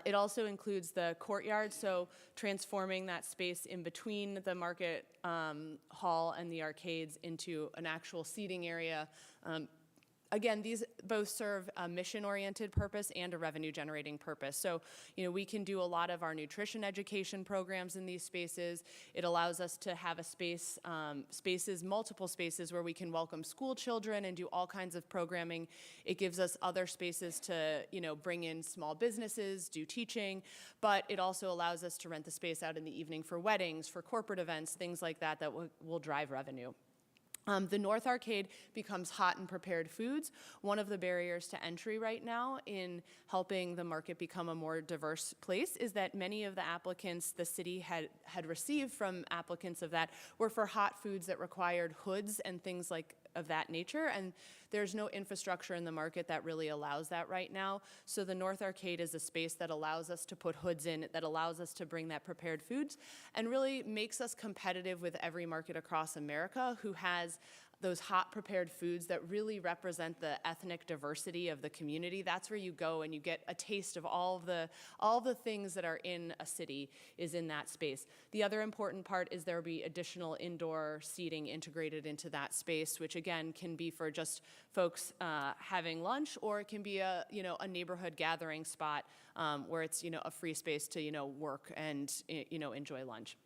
It also includes the courtyard, so transforming that space in between the market hall and the arcades into an actual seating area. Again, these both serve a mission-oriented purpose and a revenue-generating purpose. So, we can do a lot of our nutrition education programs in these spaces. It allows us to have a multiple spaces where we can welcome school children and do all kinds of programming. It gives us other spaces to, bring in small businesses, do teaching, but it also allows us to rent the space out in the evening for weddings, for corporate events, things like that that will drive revenue. The North Arcade becomes hot and prepared foods. One of the barriers to entry right now in helping the market become a more diverse place is that many of the applicants the city had received from applicants of that were for hot foods that required hoods and things like of that nature, and there's no infrastructure in the market that really allows that right now. So the North Arcade is a space that allows us to put hoods in, that allows us to bring that prepared foods, and really makes us competitive with every market across America who has those hot prepared foods that really represent the ethnic diversity of the community. That's where you go and you get a taste of all the things that are in a city is in that space. The other important part is there will be additional indoor seating integrated into that space, which again can be for just folks having lunch, or it can be a neighborhood gathering spot where it's a free space to work and enjoy lunch.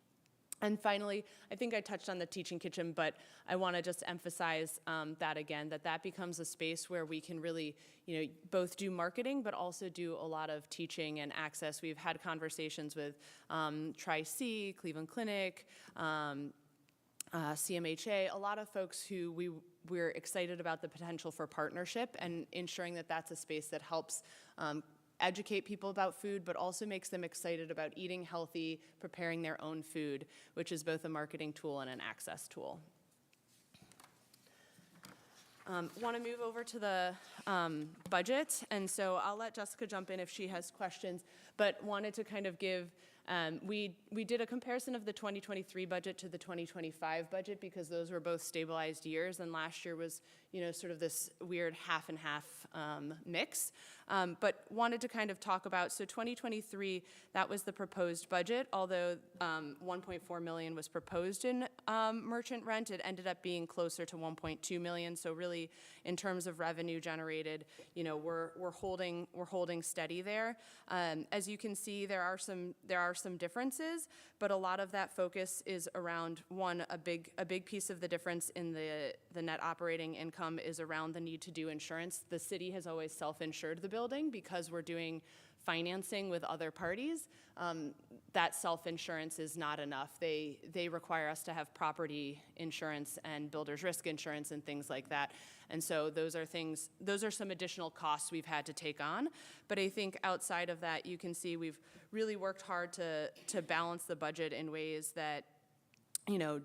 And finally, I think I touched on the teaching kitchen, but I want to just emphasize that again, that becomes a space where we can really, both do marketing, but also do a lot of teaching and access. We've had conversations with Tri-C, Cleveland Clinic, CMHA, a lot of folks who we're excited about the potential for partnership and ensuring that that's a space that helps educate people about food, but also makes them excited about eating healthy, preparing their own food, which is both a marketing tool and an access tool. Want to move over to the budget, and so I'll let Jessica jump in if she has questions, but wanted to kind of give, we did a comparison of the 2023 budget to the 2025 budget because those were both stabilized years, and last year was, sort of this weird half and half mix. But wanted to kind of talk about, so 2023, that was the proposed budget, although 1.4 million was proposed in merchant rent, it ended up being closer to 1.2 million. So really, in terms of revenue generated, we're holding steady there. As you can see, there are some differences, but a lot of that focus is around a big piece of the difference in the net operating income is around the need to do insurance. The city has always self-insured the building because we're doing financing with other parties. That self-insurance is not enough. They require us to have property insurance and builder's risk insurance and things like that. And so those are some additional costs we've had to take on. But I think outside of that, you can see we've really worked hard to balance the budget in ways that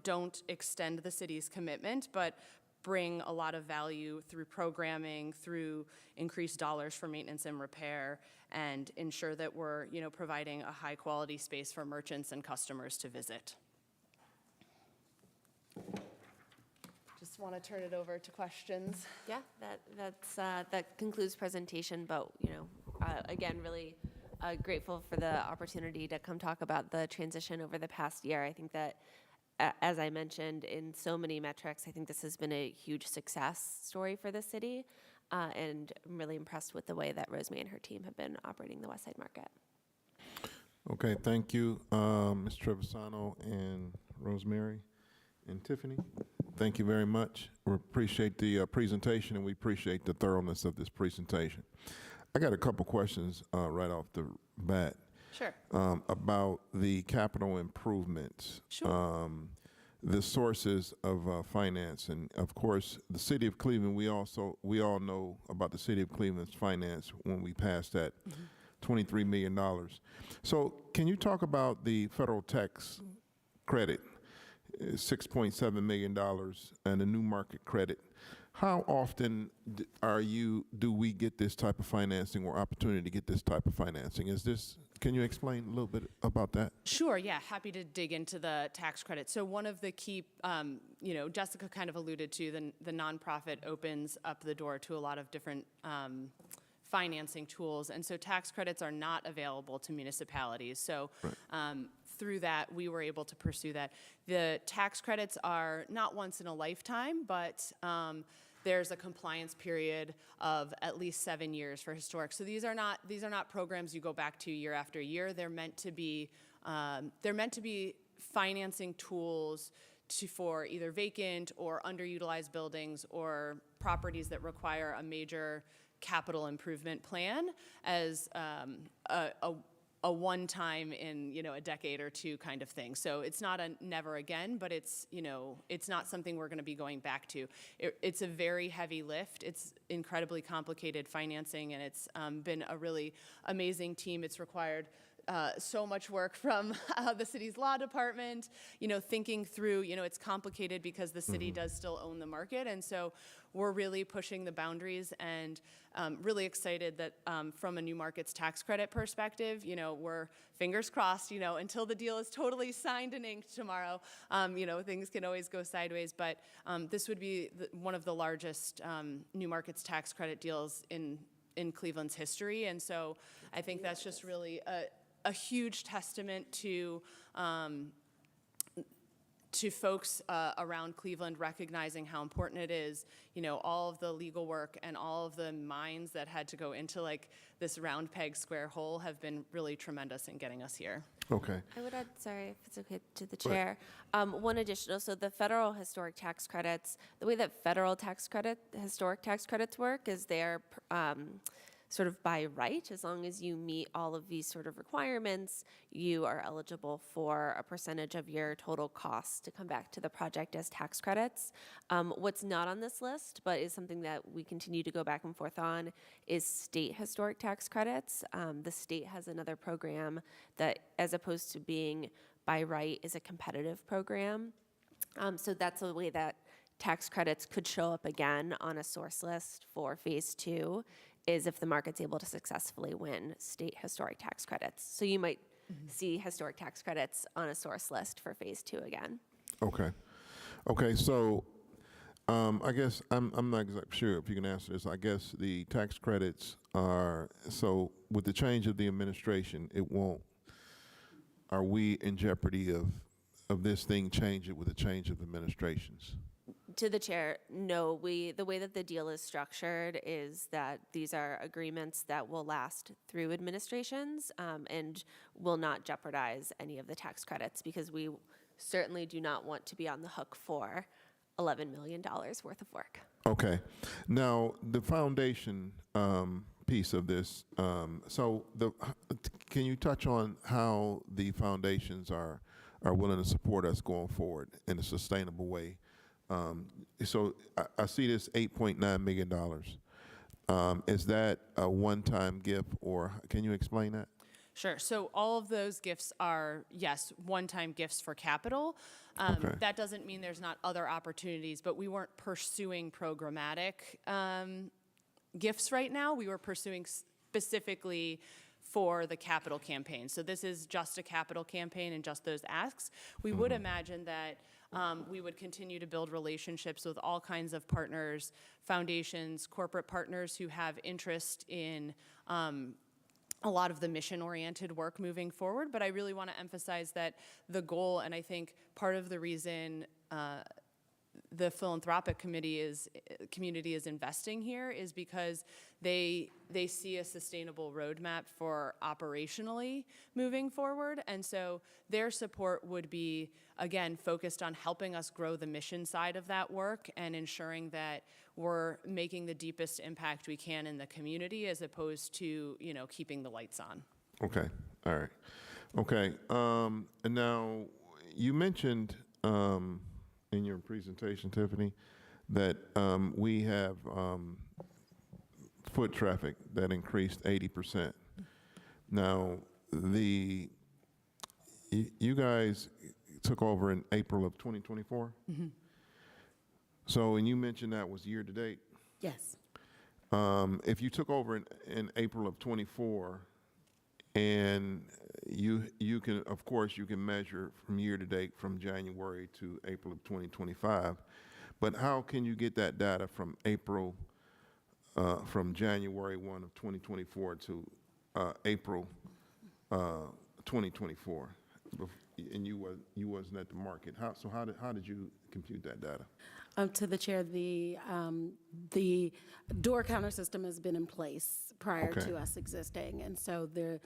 don't extend the city's commitment, but bring a lot of value through programming, through increased dollars for maintenance and repair, and ensure that we're, providing a high quality space for merchants and customers to visit. Just want to turn it over to questions. Yeah, that concludes presentation, but again, really grateful for the opportunity to come talk about the transition over the past year. I think that, as I mentioned, in so many metrics, I think this has been a huge success story for the city, and I'm really impressed with the way that Rosemary and her team have been operating the West Side Market. Okay, thank you, Ms. Trevisano and Rosemary and Tiffany. Thank you very much. We appreciate the presentation, and we appreciate the thoroughness of this presentation. I got a couple questions right off the bat. Sure. About the capital improvements. Sure. The sources of finance, and of course, the city of Cleveland. We all know about the city of Cleveland's finance when we passed that $23 million. So, can you talk about the federal tax credit, $6.7 million, and the new market credit? How often do we get this type of financing or opportunity to get this type of financing? Can you explain a little bit about that? Sure, yeah, happy to dig into the tax credit. So one of the key, Jessica kind of alluded to, the nonprofit opens up the door to a lot of different financing tools. And so tax credits are not available to municipalities. So through that, we were able to pursue that. The tax credits are not once in a lifetime, but there's a compliance period of at least 7 years for historic. So these are not programs you go back to year after year. They're meant to be financing tools for either vacant or underutilized buildings or properties that require a major capital improvement plan as a one-time in a decade or two kind of thing. So it's not a never again, but it's not something we're going to be going back to. It's a very heavy lift. It's incredibly complicated financing, and it's been a really amazing team. It's required so much work from the city's law department, thinking through, it's complicated because the city does still own the market. And so we're really pushing the boundaries and really excited that from a new markets tax credit perspective, we're fingers crossed, until the deal is totally signed and inked tomorrow, things can always go sideways. But this would be one of the largest new markets tax credit deals in Cleveland's history. And so I think that's just really a huge testament to folks around Cleveland recognizing how important it is, all of the legal work and all of the minds that had to go into this round peg square hole have been really tremendous in getting us here. Okay. I would add, sorry, if it's okay, to the chair. One additional, so the federal historic tax credits, the way that federal historic tax credits work is they're sort of by right. As long as you meet all of these sort of requirements, you are eligible for a percentage of your total costs to come back to the project as tax credits. What's not on this list, but is something that we continue to go back and forth on, is state historic tax credits. The state has another program that, as opposed to being by right, is a competitive program. So that's a way that tax credits could show up again on a source list for phase 2, is if the market's able to successfully win state historic tax credits. So you might see historic tax credits on a source list for phase 2 again. Okay, so I guess I'm not exactly sure if you can answer this. I guess the tax credits are, so with the change of the administration, are we in jeopardy of this thing changing with the change of administrations? To the chair, no. The way that the deal is structured is that these are agreements that will last through administrations and will not jeopardize any of the tax credits, because we certainly do not want to be on the hook for $11 million worth of work. Okay. Now, the foundation piece of this, can you touch on how the foundations are willing to support us going forward in a sustainable way? So I see this $8.9 million. Is that a one-time gift, or can you explain that? Sure. So all of those gifts are, yes, one-time gifts for capital. Okay. That doesn't mean there's not other opportunities, but we weren't pursuing programmatic gifts right now. We were pursuing specifically for the capital campaign. So this is just a capital campaign and just those asks. We would imagine that we would continue to build relationships with all kinds of partners, foundations, corporate partners who have interest in a lot of the mission-oriented work moving forward, but I really want to emphasize that the goal, and I think part of the reason the philanthropic community is investing here is because they see a sustainable roadmap for operationally moving forward, and so their support would be, again, focused on helping us grow the mission side of that work and ensuring that we're making the deepest impact we can in the community as opposed to, keeping the lights on. Okay, all right. Okay, and now you mentioned in your presentation, Tiffany, that we have foot traffic that increased 80%. Now, you guys took over in April of 2024? Mm-hmm. So, and you mentioned that was year to date. Yes. If you took over in April of 24, and you can, of course, you can measure from year to date from January to April of 2025, but how can you get that data from from January 1 of 2024 to April 2024? And you wasn't at the market. How did you compute that data? To the chair, the door counter system has been in place prior Okay. to us existing, and so the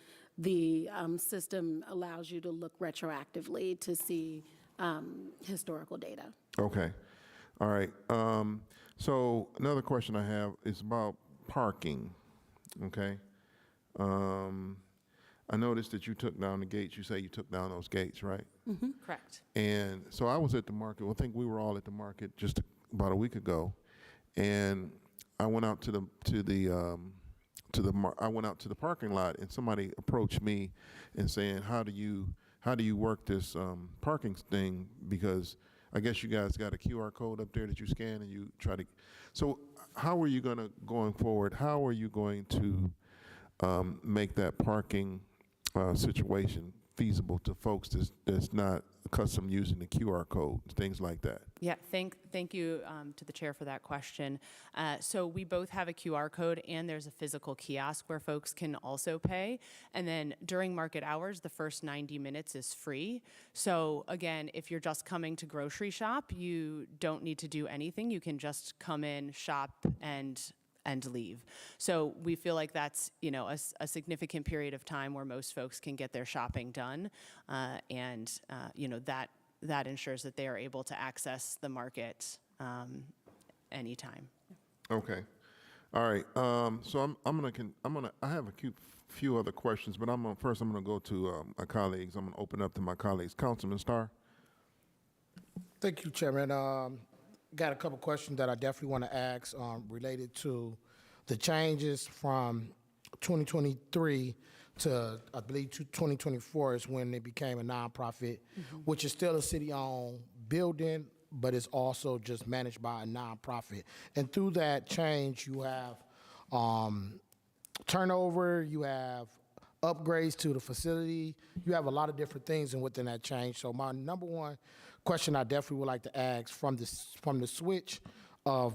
system allows you to look retroactively to see historical data. Okay. All right. So another question I have is about parking. Okay. I noticed that you took down the gates. You say you took down those gates, right? Correct. And so I was at the market. Well, I think we were all at the market just about a week ago, and I went out to the parking lot, and somebody approached me and saying, "How do you work this parking thing? Because I guess you guys got a QR code up there that you scan and you try to." So how are you going forward? How are you going to make that parking situation feasible to folks that's not accustomed using the QR code, things like that? Yeah, thank you to the chair for that question. So we both have a QR code and there's a physical kiosk where folks can also pay. And then during market hours, the first 90 minutes is free. So again, if you're just coming to grocery shop, you don't need to do anything. You can just come in, shop, and leave. So we feel like that's a significant period of time where most folks can get their shopping done, and that ensures that they are able to access the market anytime. Okay. All right. So I have a few other questions, but first I'm gonna go to my colleagues. I'm gonna open up to my colleagues. Councilman Starr. Thank you, Chairman. Got a couple questions that I definitely want to ask related to the changes from 2023 to, I believe, 2024 is when it became a nonprofit, which is still a city-owned building, but it's also just managed by a nonprofit. And through that change, you have turnover, you have upgrades to the facility, you have a lot of different things within that change. So my number one question I definitely would like to ask from the switch of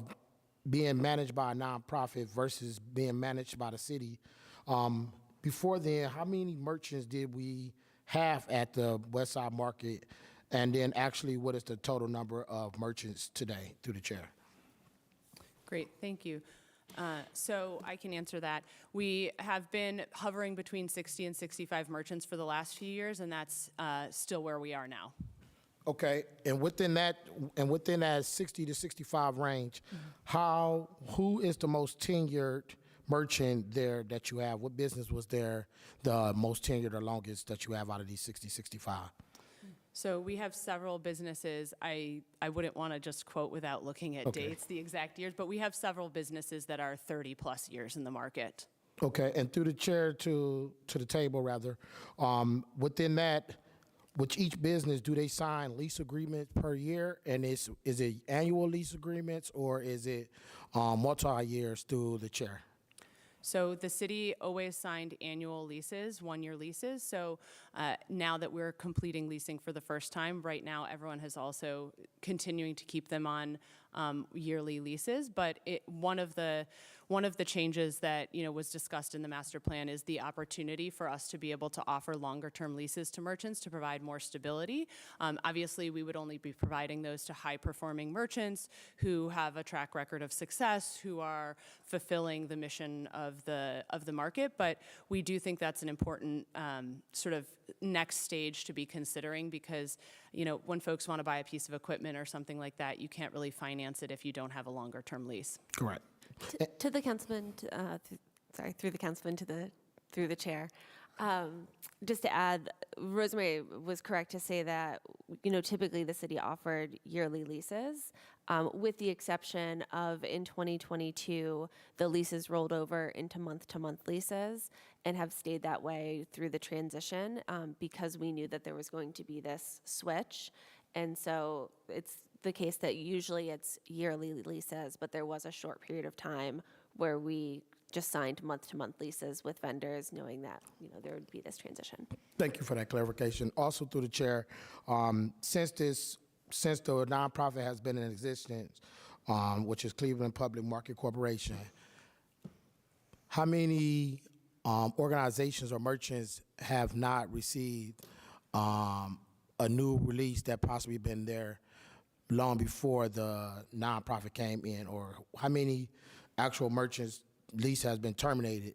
being managed by a nonprofit versus being managed by the city. Before then, how many merchants did we have at the West Side Market? And then actually, what is the total number of merchants today, through the chair? Great, thank you. So I can answer that. We have been hovering between 60 and 65 merchants for the last few years, and that's still where we are now. Okay, and within that 60 to 65 range, who is the most tenured merchant there that you have? What business was there the most tenured or longest that you have out of these 60, 65? So we have several businesses. I wouldn't want to just quote without looking at dates, the exact years, but we have several businesses that are 30 plus years in the market. Okay, and through the chair to the table rather, within that, with each business, do they sign lease agreements per year? And is it annual lease agreements or is it multi-years through the chair? So the city always signed annual leases, one-year leases. So now that we're completing leasing for the first time, right now everyone has also continuing to keep them on yearly leases. But one of the changes that was discussed in the master plan is the opportunity for us to be able to offer longer-term leases to merchants to provide more stability. Obviously, we would only be providing those to high-performing merchants who have a track record of success, who are fulfilling the mission of the market. But we do think that's an important sort of next stage to be considering, because when folks want to buy a piece of equipment or something like that, you can't really finance it if you don't have a longer-term lease. Correct. To the councilman, through the councilman through the chair. Just to add, Rosemary was correct to say that typically the city offered yearly leases, with the exception of in 2022 the leases rolled over into month-to-month leases and have stayed that way through the transition, because we knew that there was going to be this switch, and so it's the case that usually it's yearly leases, but there was a short period of time where we just signed month-to-month leases with vendors, knowing that there would be this transition. Thank you for that clarification. Also, through the chair, since the nonprofit has been in existence, which is Cleveland Public Market Corporation, how many organizations or merchants have not received a new release that possibly been there long before the nonprofit came in, or how many actual merchants lease has been terminated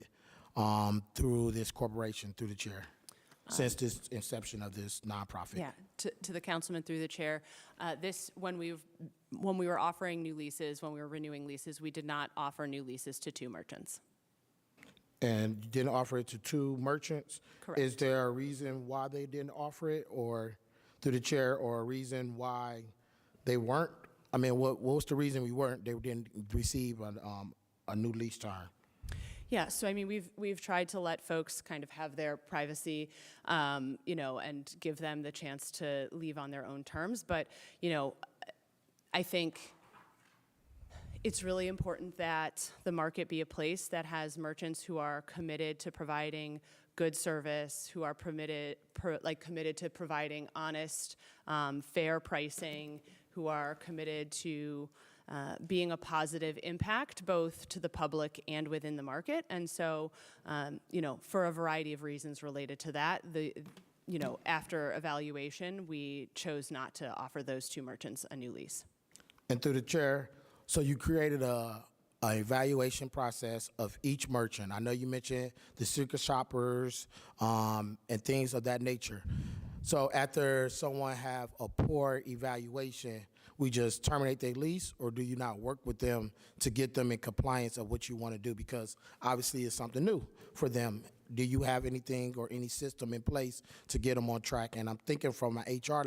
through this corporation, through the chair, since this inception of this nonprofit? Yeah, to the councilman through the chair, when we were offering new leases, when we were renewing leases, we did not offer new leases to 2 merchants. And you didn't offer it to 2 merchants? Correct. Is there a reason why they didn't offer it, or through the chair, or a reason why they weren't? I mean, what was the reason they didn't receive a new lease term? Yeah, so I mean, we've tried to let folks kind of have their privacy, and give them the chance to leave on their own terms. But I think it's really important that the market be a place that has merchants who are committed to providing good service, who are committed to providing honest, fair pricing, who are committed to being a positive impact both to the public and within the market. And so, for a variety of reasons related to that, after evaluation, we chose not to offer those 2 merchants a new lease. And through the chair, so you created a evaluation process of each merchant. I know you mentioned the secret shoppers and things of that nature. So after someone have a poor evaluation, we just terminate their lease, or do you not work with them to get them in compliance of what you want to do? Because obviously it's something new for them. Do you have anything or any system in place to get them on track? And I'm thinking from an HR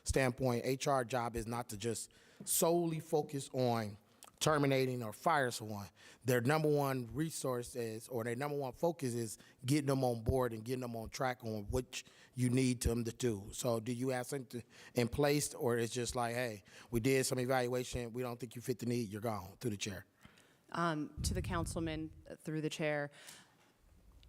standpoint, HR job is not to just solely focus on terminating or fire someone. Their number one resource is, or their number one focus is getting them on board and getting them on track on what you need them to do. So do you have something in place, or it's just like, hey, we did some evaluation, we don't think you fit the need, you're gone, through the chair? To the councilman through the chair,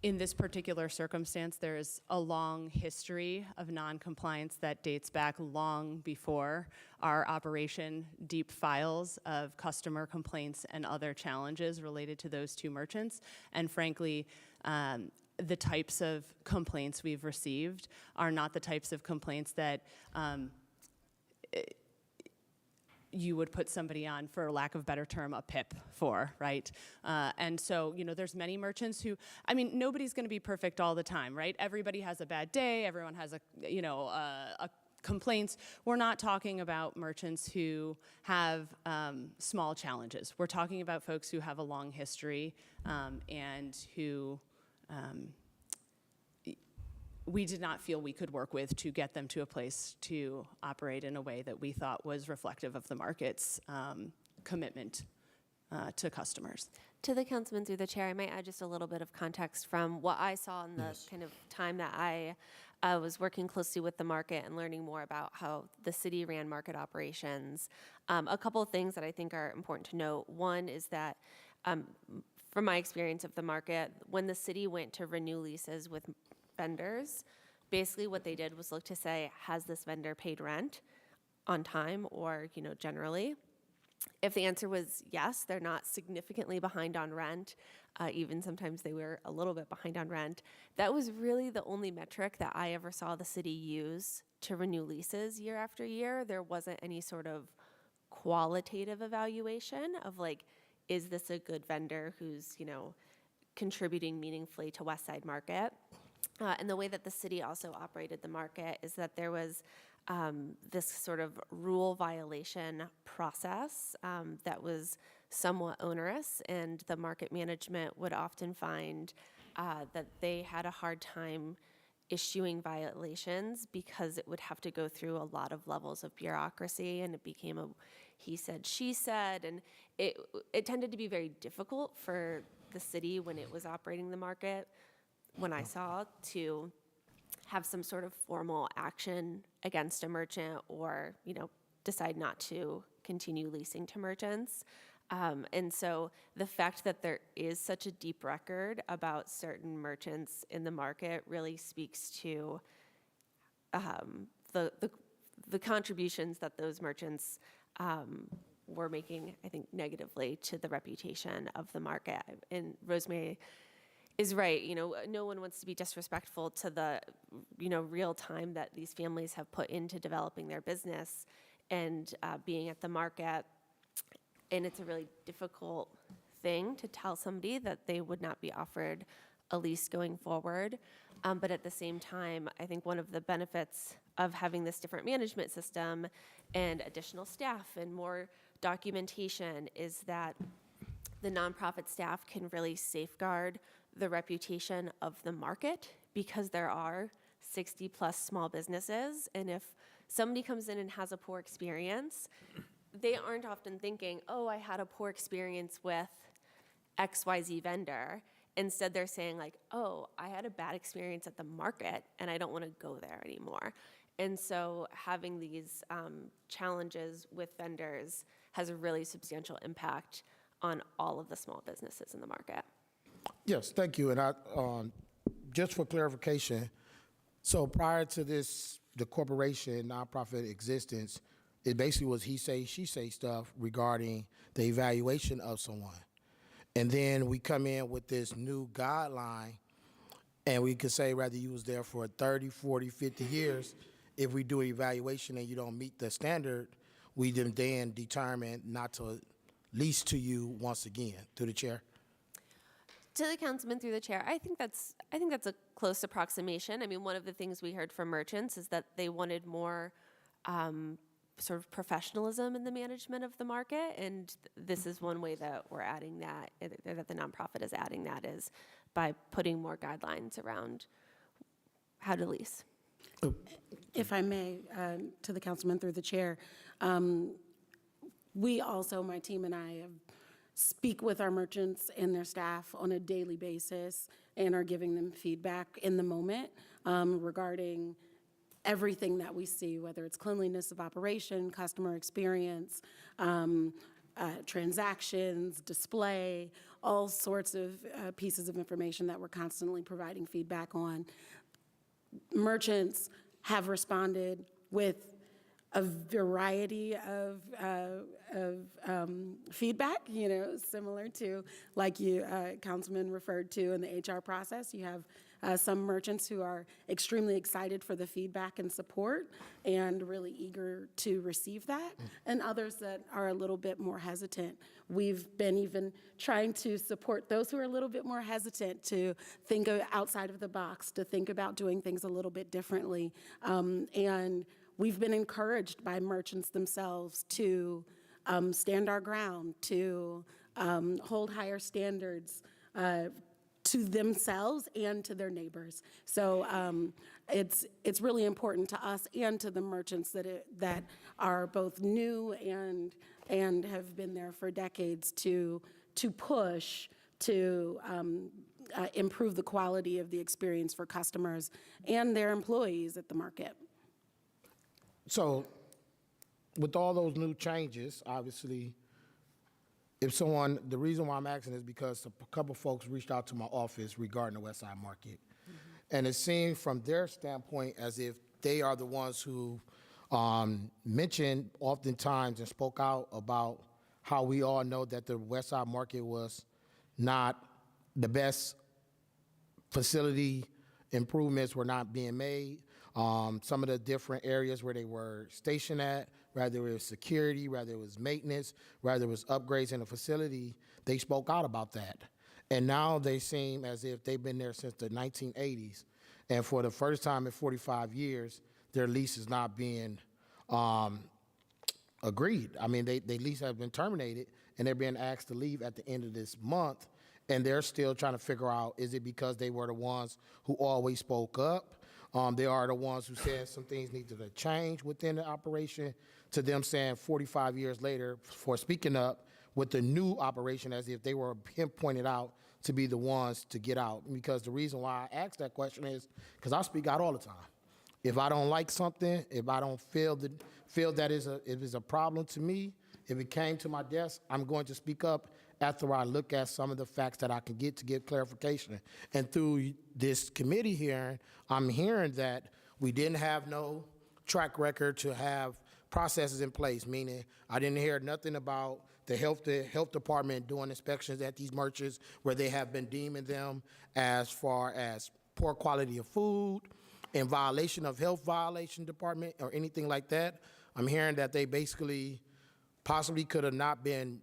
in this particular circumstance, there is a long history of noncompliance that dates back long before our operation, deep files of customer complaints and other challenges related to those 2 merchants. And frankly, the types of complaints we've received are not the types of complaints that you would put somebody on, for lack of a better term, a PIP for, right? And so, there's many merchants who, nobody's going to be perfect all the time, right? Everybody has a bad day. Everyone has a complaints. We're not talking about merchants who have small challenges. We're talking about folks who have a long history and who we did not feel we could work with to get them to a place to operate in a way that we thought was reflective of the market's commitment to customers. To the councilman through the chair, I might add just a little bit of context from what I saw in the kind of time that I was working closely with the market and learning more about how the city ran market operations. A couple of things that I think are important to note. One is that from my experience of the market, when the city went to renew leases with vendors, basically what they did was look to say, has this vendor paid rent on time or, generally? If the answer was yes, they're not significantly behind on rent, even sometimes they were a little bit behind on rent, that was really the only metric that I ever saw the city use to renew leases year after year. There wasn't any sort of qualitative evaluation of like, is this a good vendor who's, contributing meaningfully to West Side Market? And the way that the city also operated the market is that there was this sort of rule violation process that was somewhat onerous, and the market management would often find that they had a hard time issuing violations because it would have to go through a lot of levels of bureaucracy, and it became a he said, she said, and it tended to be very difficult for the city when it was operating the market, when I saw, to have some sort of formal action against a merchant or, decide not to continue leasing to merchants. And so the fact that there is such a deep record about certain merchants in the market really speaks to the contributions that those merchants were making, I think, negatively to the reputation of the market. And Rosemary is right. No one wants to be disrespectful to the, real time that these families have put into developing their business and being at the market. And it's a really difficult thing to tell somebody that they would not be offered a lease going forward. But at the same time, I think one of the benefits of having this different management system and additional staff and more documentation is that the nonprofit staff can really safeguard the reputation of the market, because there are 60 plus small businesses. And if somebody comes in and has a poor experience, they aren't often thinking, oh, I had a poor experience with XYZ vendor. Instead, they're saying like, oh, I had a bad experience at the market and I don't want to go there anymore. And so having these challenges with vendors has a really substantial impact on all of the small businesses in the market. Yes, thank you. And I, just for clarification, so prior to this, the corporation nonprofit existence, it basically was he say, she say stuff regarding the evaluation of someone. And then we come in with this new guideline, and we could say whether you was there for 30, 40, 50 years, if we do an evaluation and you don't meet the standard, we then determine not to lease to you once again. Through the chair. To the councilman through the chair, I think that's a close approximation. I mean, one of the things we heard from merchants is that they wanted more sort of professionalism in the management of the market, and this is one way that we're adding that, or that the nonprofit is adding that, is by putting more guidelines around how to lease. If I may, to the councilman through the chair, we also, my team and I, speak with our merchants and their staff on a daily basis and are giving them feedback in the moment regarding everything that we see, whether it's cleanliness of operation, customer experience, transactions, display, all sorts of pieces of information that we're constantly providing feedback on. Merchants have responded with a variety of feedback, similar to like you, Councilman, referred to in the HR process. You have some merchants who are extremely excited for the feedback and support and really eager to receive that, and others that are a little bit more hesitant. We've been even trying to support those who are a little bit more hesitant to think outside of the box, to think about doing things a little bit differently. And we've been encouraged by merchants themselves to stand our ground, to hold higher standards to themselves and to their neighbors. So it's really important to us and to the merchants that are both new and have been there for decades to push to improve the quality of the experience for customers and their employees at the market. So with all those new changes, obviously, the reason why I'm asking is because a couple folks reached out to my office regarding the West Side Market. Mm-hmm. And it seemed from their standpoint as if they are the ones who mentioned oftentimes and spoke out about how we all know that the West Side Market was not the best facility improvements were not being made. Some of the different areas where they were stationed at, whether it was security, whether it was maintenance, whether it was upgrades in the facility, they spoke out about that. And now they seem as if they've been there since the 1980s. And for the first time in 45 years, their lease is not being agreed. I mean, they lease has been terminated, and they're being asked to leave at the end of this month. And they're still trying to figure out, is it because they were the ones who always spoke up? They are the ones who said some things needed to change within the operation, to them saying 45 years later for speaking up with the new operation as if they were pinpointed out to be the ones to get out. Because the reason why I asked that question is because I speak out all the time. If I don't like something, if I don't feel that it is a problem to me, if it came to my desk, I'm going to speak up after I look at some of the facts that I can get to give clarification. And through this committee hearing, I'm hearing that we didn't have no track record to have processes in place, meaning I didn't hear nothing about the health department doing inspections at these merchants where they have been deeming them as far as poor quality of food, in violation of health violation department or anything like that. I'm hearing that they basically possibly could have not been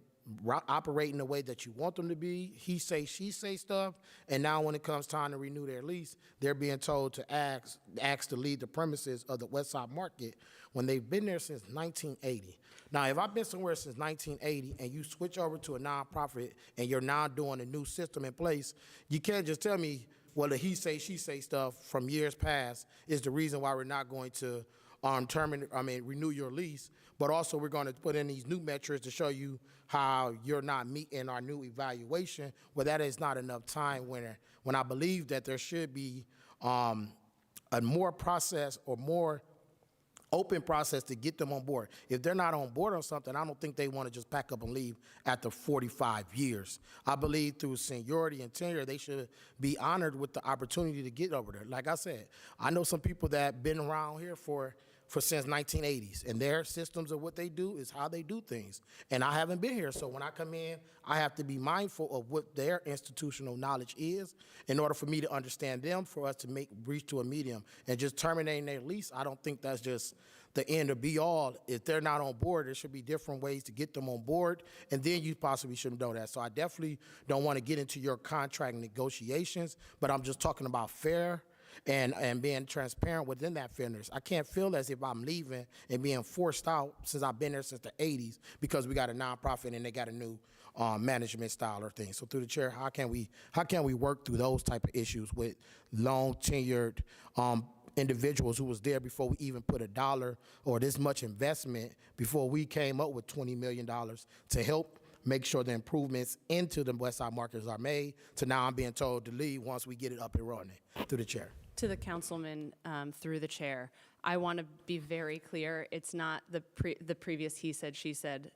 operating the way that you want them to be, he say, she say stuff, and now when it comes time to renew their lease, they're being told to ask to leave the premises of the West Side Market when they've been there since 1980. Now, if I've been somewhere since 1980 and you switch over to a nonprofit and you're now doing a new system in place, you can't just tell me, well, the he say, she say stuff from years past is the reason why we're not going to renew your lease, but also we're going to put in these new metrics to show you how you're not meeting our new evaluation. Well, that is not enough time when I believe that there should be a more process or more open process to get them on board. If they're not on board on something, I don't think they want to just pack up and leave after 45 years. I believe through seniority and tenure, they should be honored with the opportunity to get over there. Like I said, I know some people that have been around here for since 1980s, and their systems of what they do is how they do things. And I haven't been here, so when I come in, I have to be mindful of what their institutional knowledge is in order for me to understand them, for us to reach to a medium. And just terminating their lease, I don't think that's just the end or be all. If they're not on board, there should be different ways to get them on board, and then you possibly shouldn't know that. So I definitely don't want to get into your contract negotiations, but I'm just talking about fair and being transparent within that fairness. I can't feel as if I'm leaving and being forced out since I've been there since the 80s because we got a nonprofit and they got a new management style or thing. So through the chair, how can we work through those type of issues with long tenured individuals who was there before we even put a dollar or this much investment, before we came up with $20 million to help make sure the improvements into the West Side markets are made, to now I'm being told to leave once we get it up and running. Through the chair. To the councilman, through the chair, I want to be very clear. It's not the previous he said, she said.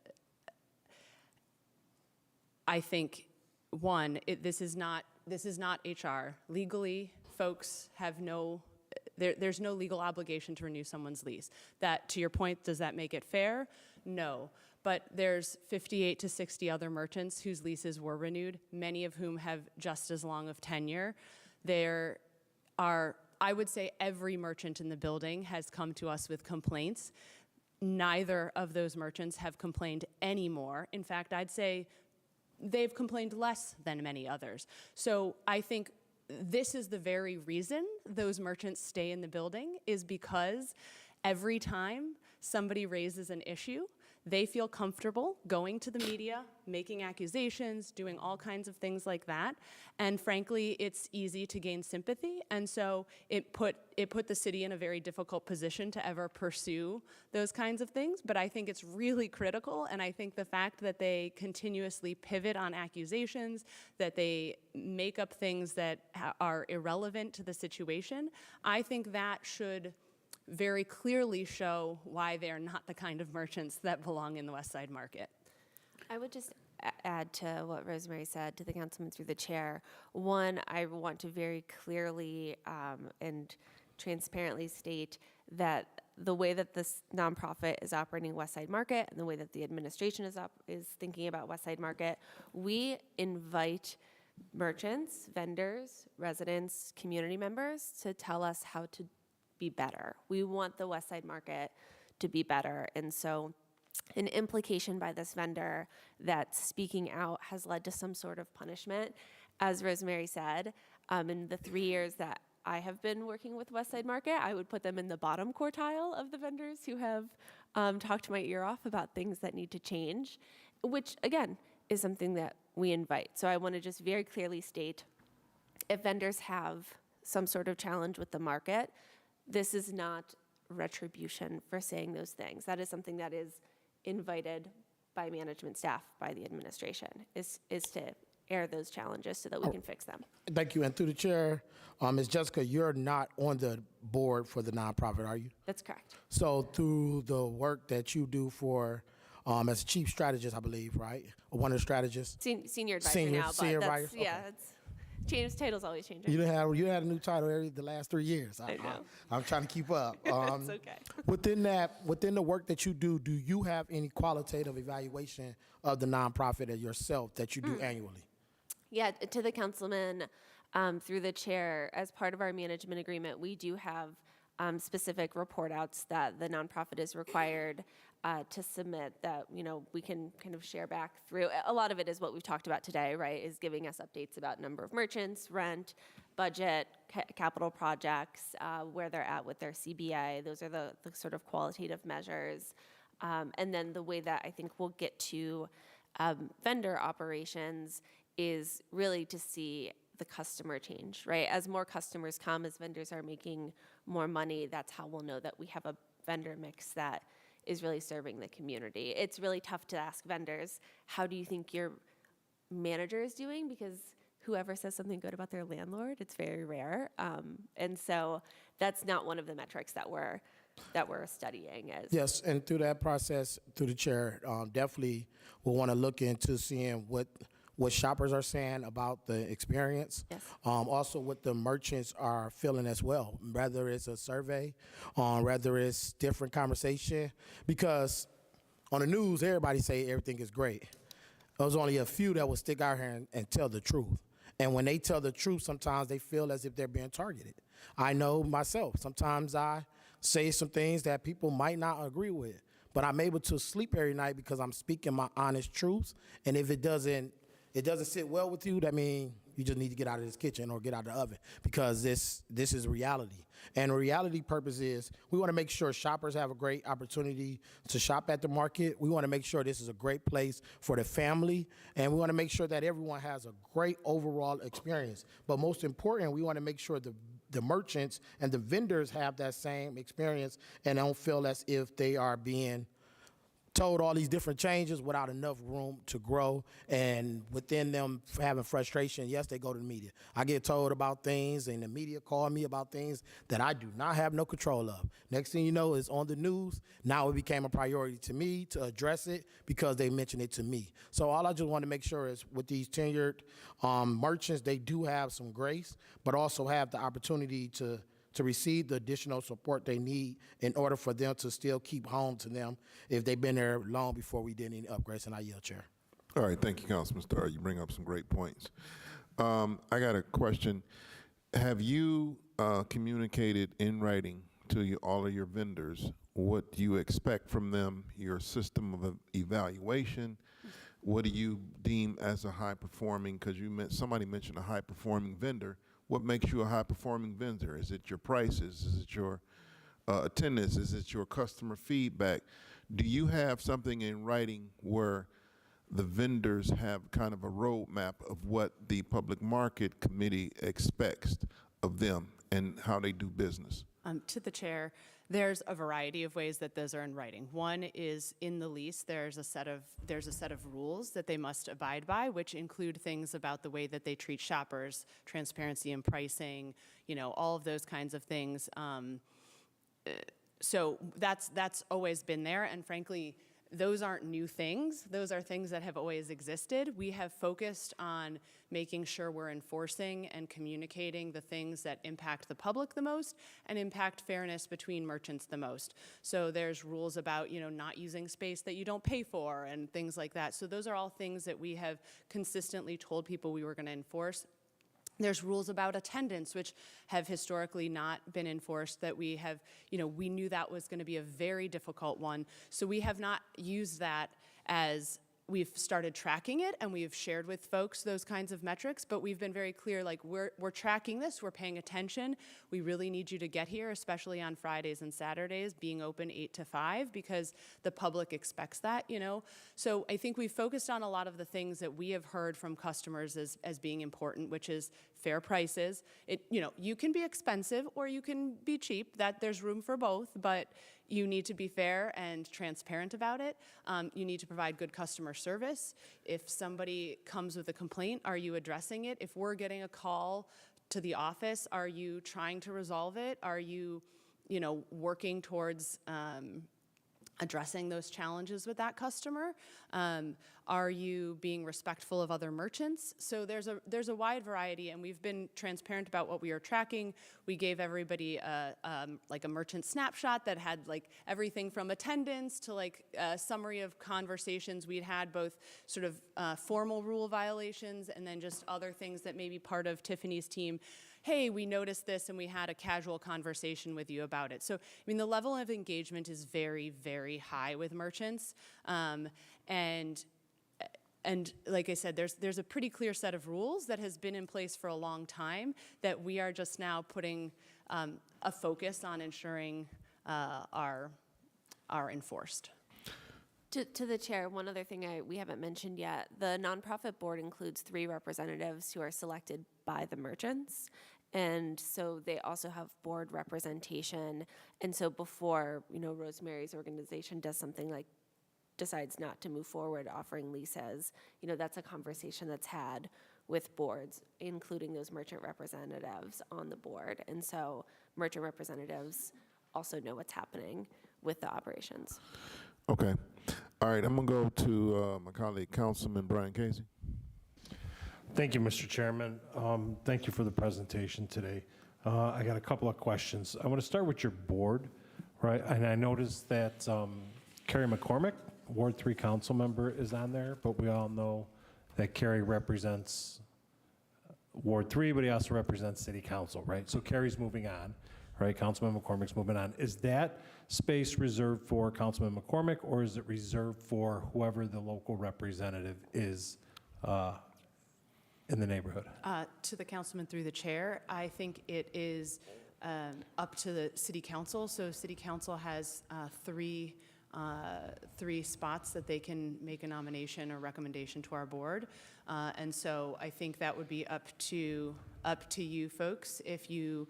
I think, one, this is not HR. Legally, folks have there's no legal obligation to renew someone's lease. That, to your point, does that make it fair? No. But there's 58 to 60 other merchants whose leases were renewed, many of whom have just as long of tenure. There are, I would say every merchant in the building has come to us with complaints. Neither of those merchants have complained anymore. In fact, I'd say they've complained less than many others. So I think this is the very reason those merchants stay in the building, is because every time somebody raises an issue, they feel comfortable going to the media, making accusations, doing all kinds of things like that. And frankly, it's easy to gain sympathy. And so it put the city in a very difficult position to ever pursue those kinds of things. But I think it's really critical. And I think the fact that they continuously pivot on accusations, that they make up things that are irrelevant to the situation, I think that should very clearly show why they're not the kind of merchants that belong in the West Side Market. I would just add to what Rosemary said, to the councilman through the chair. One, I want to very clearly and transparently state that the way that this nonprofit is operating West Side Market and the way that the administration is thinking about West Side Market, we invite merchants, vendors, residents, community members to tell us how to be better. We want the West Side Market to be better. And so an implication by this vendor that speaking out has led to some sort of punishment, as Rosemary said, in the 3 years that I have been working with West Side Market, I would put them in the bottom quartile of the vendors who have talked my ear off about things that need to change, which again is something that we invite. So I want to just very clearly state, if vendors have some sort of challenge with the market, this is not retribution for saying those things. That is something that is invited by management staff, by the administration, is to air those challenges so that we can fix them. Thank you. And through the chair, Ms. Jessica, you're not on the board for the nonprofit, are you? That's correct. So through the work that you do for, as a chief strategist, I believe, right? Or one of the strategists? Senior advisor Senior- now, but senior that's, advisor? yeah, Okay. it's changed. Title's always changing. You had a new title the last 3 years. I know. I'm trying to keep up. It's okay. Within the work that you do you have any qualitative evaluation of the nonprofit and yourself that you do annually? Yeah, to the councilman, through the chair, as part of our management agreement, we do have specific report outs that the nonprofit is required to submit that, we can kind of share back through. A lot of it is what we've talked about today, right, is giving us updates about number of merchants, rent, budget, capital projects, where they're at with their CBA. Those are the sort of qualitative measures. And then the way that I think we'll get to vendor operations is really to see the customer change, right? As more customers come, as vendors are making more money, that's how we'll know that we have a vendor mix that is really serving the community. It's really tough to ask vendors, how do you think your manager is doing? Because whoever says something good about their landlord, it's very rare. And so that's not one of the metrics that we're studying. Yes, and through that process, through the chair, definitely we'll want to look into seeing what shoppers are saying about the experience. Yes. Also what the merchants are feeling as well, whether it's a survey, whether it's different conversation, because on the news, everybody say everything is great. There's only a few that will stick out here and tell the truth. And when they tell the truth, sometimes they feel as if they're being targeted. I know myself, sometimes I say some things that people might not agree with, but I'm able to sleep every night because I'm speaking my honest truths. And if it doesn't sit well with you, that means you just need to get out of this kitchen or get out of the oven, because this is reality. And the reality purpose is we want to make sure shoppers have a great opportunity to shop at the market. We want to make sure this is a great place for the family, and we want to make sure that everyone has a great overall experience. But most important, we want to make sure the merchants and the vendors have that same experience and don't feel as if they are being told all these different changes without enough room to grow, and within them having frustration. Yes, they go to the media. I get told about things, and the media call me about things that I do not have no control of. Next thing you know, it's on the news. Now it became a priority to me to address it because they mentioned it to me. So all I just want to make sure is with these tenured merchants, they do have some grace, but also have the opportunity to receive the additional support they need in order for them to still keep home to them if they've been there long before we did any upgrades. And I yield, Chair. All right, thank you, Councilman Starr. You bring up some great points. I got a question. Have you communicated in writing to all of your vendors what you expect from them, your system of evaluation? What do you deem as a high-performing, because somebody mentioned a high-performing vendor. What makes you a high-performing vendor? Is it your prices? Is it your attendance? Is it your customer feedback? Do you have something in writing where the vendors have kind of a roadmap of what the Public Market Committee expects of them and how they do business? To the chair, there's a variety of ways that those are in writing. One is in the lease, there's a set of rules that they must abide by, which include things about the way that they treat shoppers, transparency in pricing, all of those kinds of things. So that's always been there, and frankly, those aren't new things. Those are things that have always existed. We have focused on making sure we're enforcing and communicating the things that impact the public the most and impact fairness between merchants the most. So there's rules about, not using space that you don't pay for and things like that. So those are all things that we have consistently told people we were going to enforce. There's rules about attendance, which have historically not been enforced, that we have, we knew that was going to be a very difficult one. So we have not used that as we've started tracking it, and we've shared with folks those kinds of metrics, but we've been very clear, like, we're tracking this, we're paying attention. We really need you to get here, especially on Fridays and Saturdays, being open 8 to 5, because the public expects that, So I think we've focused on a lot of the things that we have heard from customers as being important, which is fair prices. You can be expensive or you can be cheap, that there's room for both, but you need to be fair and transparent about it. You need to provide good customer service. If somebody comes with a complaint, are you addressing it? If we're getting a call to the office, are you trying to resolve it? Are you, working towards addressing those challenges with that customer? Are you being respectful of other merchants? So there's a wide variety, and we've been transparent about what we are tracking. We gave everybody a merchant snapshot that had everything from attendance to a summary of conversations we'd had, both sort of formal rule violations and then just other things that may be part of Tiffany's team. Hey, we noticed this and we had a casual conversation with you about it. So, the level of engagement is very, very high with merchants. And like I said, there's a pretty clear set of rules that has been in place for a long time that we are just now putting a focus on ensuring are enforced. To the chair, one other thing we haven't mentioned yet, the nonprofit board includes 3 representatives who are selected by the merchants. And so they also have board representation. And so before, Rosemary's organization does something like decides not to move forward offering leases, that's a conversation that's had with boards, including those merchant representatives on the board. And so merchant representatives also know what's happening with the operations. Okay. All right, I'm going to go to my colleague, Councilman Brian Casey. Thank you, Mr. Chairman. Thank you for the presentation today. I got a couple of questions. I want to start with your board, right? And I noticed that Carrie McCormick, Ward 3 council member, is on there, but we all know that Carrie represents Ward 3, but he also represents City Council, right? So Carrie's moving on, right? Councilman McCormick's moving on. Is that space reserved for Councilman McCormick, or is it reserved for whoever the local representative is in the neighborhood? To the councilman through the chair, I think it is up to the city council. So city council has three spots that they can make a nomination or recommendation to our board. And so I think that would be up to you folks if you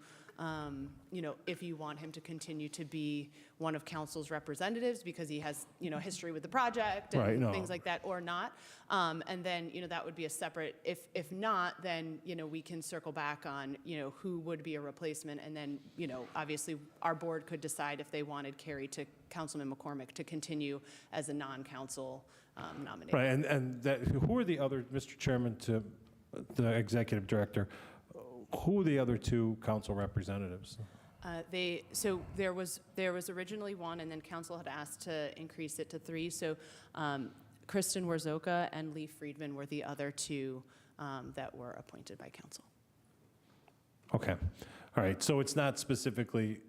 if you want him to continue to be one of council's representatives because he has, history with the project and things like that, or not. And then, that would be a separate, if not, then, we can circle back on, who would be a replacement. And then, obviously our board could decide if they wanted Carrie to Councilman McCormick to continue as a non-council nominee. Right, and that, who are the other, Mr. Chairman, to the executive director, who are the other 2 council representatives? So there was originally 1, and then council had asked to increase it to 3. So Kristen Warzoka and Lee Friedman were the other 2 that were appointed by council. Okay, all right. So it's not specifically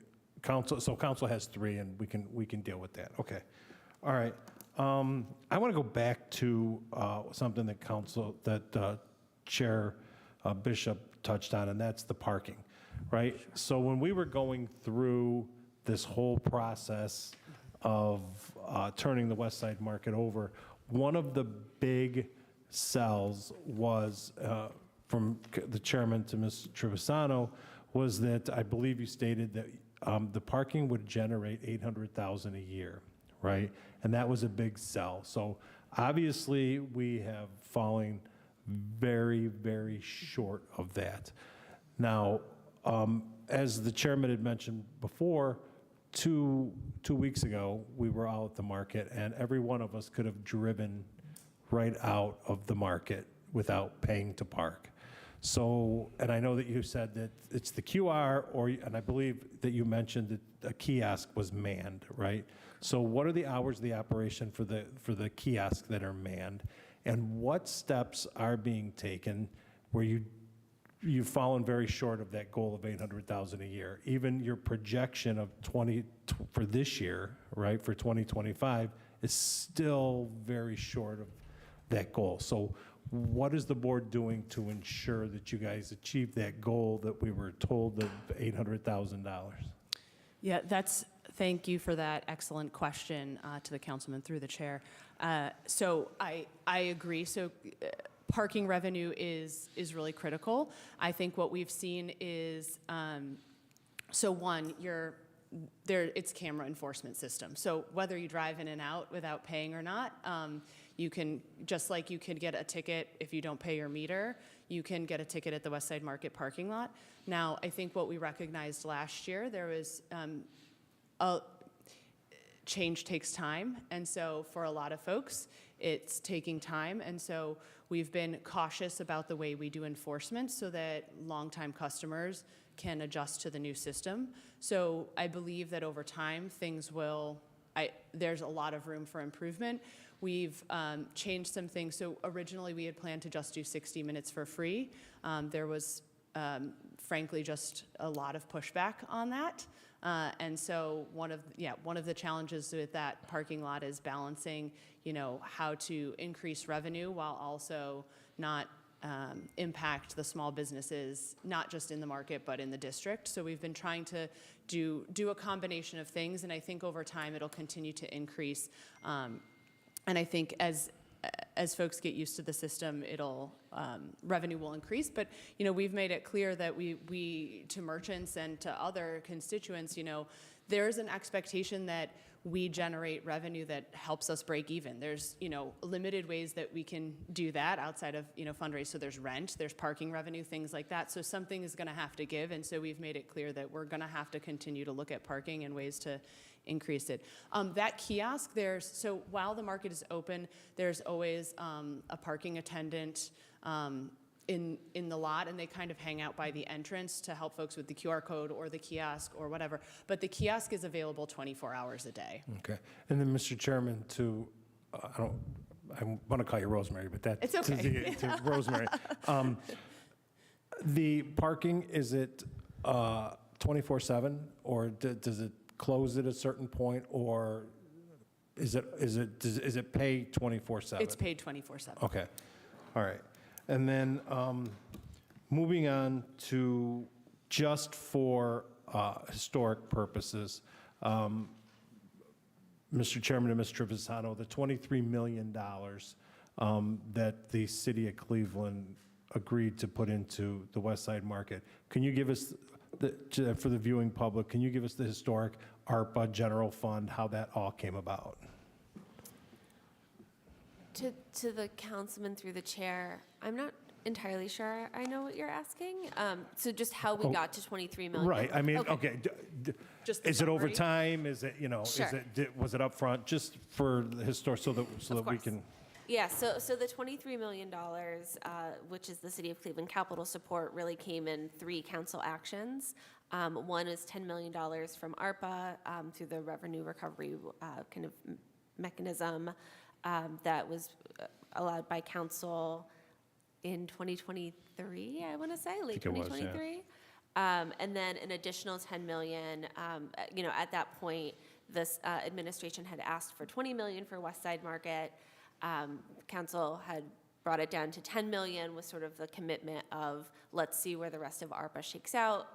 council. So council has 3, and we can deal with that. Okay, all right. I want to go back to something that Chair Bishop touched on, and that's the parking, right? So when we were going through this whole process of turning the West Side Market over, one of the big sells was, from the chairman to Ms. Trevisano, was that I believe you stated that the parking would generate $800,000 a year, right? And that was a big sell. So obviously we have fallen very, very short of that. Now, as the chairman had mentioned before, two weeks ago, we were out at the market, and every one of us could have driven right out of the market without paying to park. So, and I know that you said that it's the QR, and I believe that you mentioned that a kiosk was manned, right? So what are the hours of the operation for the kiosks that are manned? And what steps are being taken where you've fallen very short of that goal of 800,000 a year? Even your projection of 20 for this year, right, for 2025, is still very short of that goal. So what is the board doing to ensure that you guys achieve that goal that we were told of $800,000? Yeah, thank you for that excellent question to the councilman through the chair. So I agree. So parking revenue is really critical. I think what we've seen is, so one, it's camera enforcement system. So whether you drive in and out without paying or not, you can, just like you could get a ticket if you don't pay your meter, you can get a ticket at the West Side Market parking lot. Now, I think what we recognized last year, there was change takes time, and so for a lot of folks, it's taking time, and so we've been cautious about the way we do enforcement so that longtime customers can adjust to the new system. So I believe that over time, there's a lot of room for improvement. We've changed some things. So originally, we had planned to just do 60 minutes for free. There was, frankly, just a lot of pushback on that. And so one of the challenges with that parking lot is balancing, how to increase revenue while also not impact the small businesses, not just in the market, but in the district. So we've been trying to do a combination of things, and I think over time it'll continue to increase. And I think as folks get used to the system, revenue will increase. But we've made it clear that we to merchants and to other constituents, there is an expectation that we generate revenue that helps us break even. There's limited ways that we can do that outside of fundraise. So there's rent, there's parking revenue, things like that. So something is going to have to give, and so we've made it clear that we're going to have to continue to look at parking and ways to increase it. That kiosk, so while the market is open, there's always a parking attendant in the lot, and they kind of hang out by the entrance to help folks with the QR code or the kiosk or whatever. But the kiosk is available 24 hours a day. Okay. And then, Mr. Chairman, I want to call you Rosemary, but that's it's okay. to Rosemary. The parking, is it 24/7, or does it close at a certain point, or is it paid 24/7? It's paid 24/7. Okay. All right. And then moving on to just for historic purposes, Mr. Chairman and Ms. Trevisano, the $23 million that the city of Cleveland agreed to put into the West Side Market, can you give us, for the viewing public, can you give us the historic ARPA general fund, how that all came about? To the councilman through the chair, I'm not entirely sure I know what you're asking. So just how we got to 23 million. Right. I mean, okay. Just the is it over summary? time? Is it, Sure. was it up front? Just for the historic, so that we course. can. Yeah, so the $23 million, which is the City of Cleveland capital support, really came in 3 council actions. One is $10 million from ARPA through the revenue recovery kind of mechanism that was allowed by council in 2023, I want to say, late 2023. And then an additional $10 million, at that point, this administration had asked for $20 million for West Side Market. Council had brought it down to $10 million with sort of the commitment of, let's see where the rest of ARPA shakes out,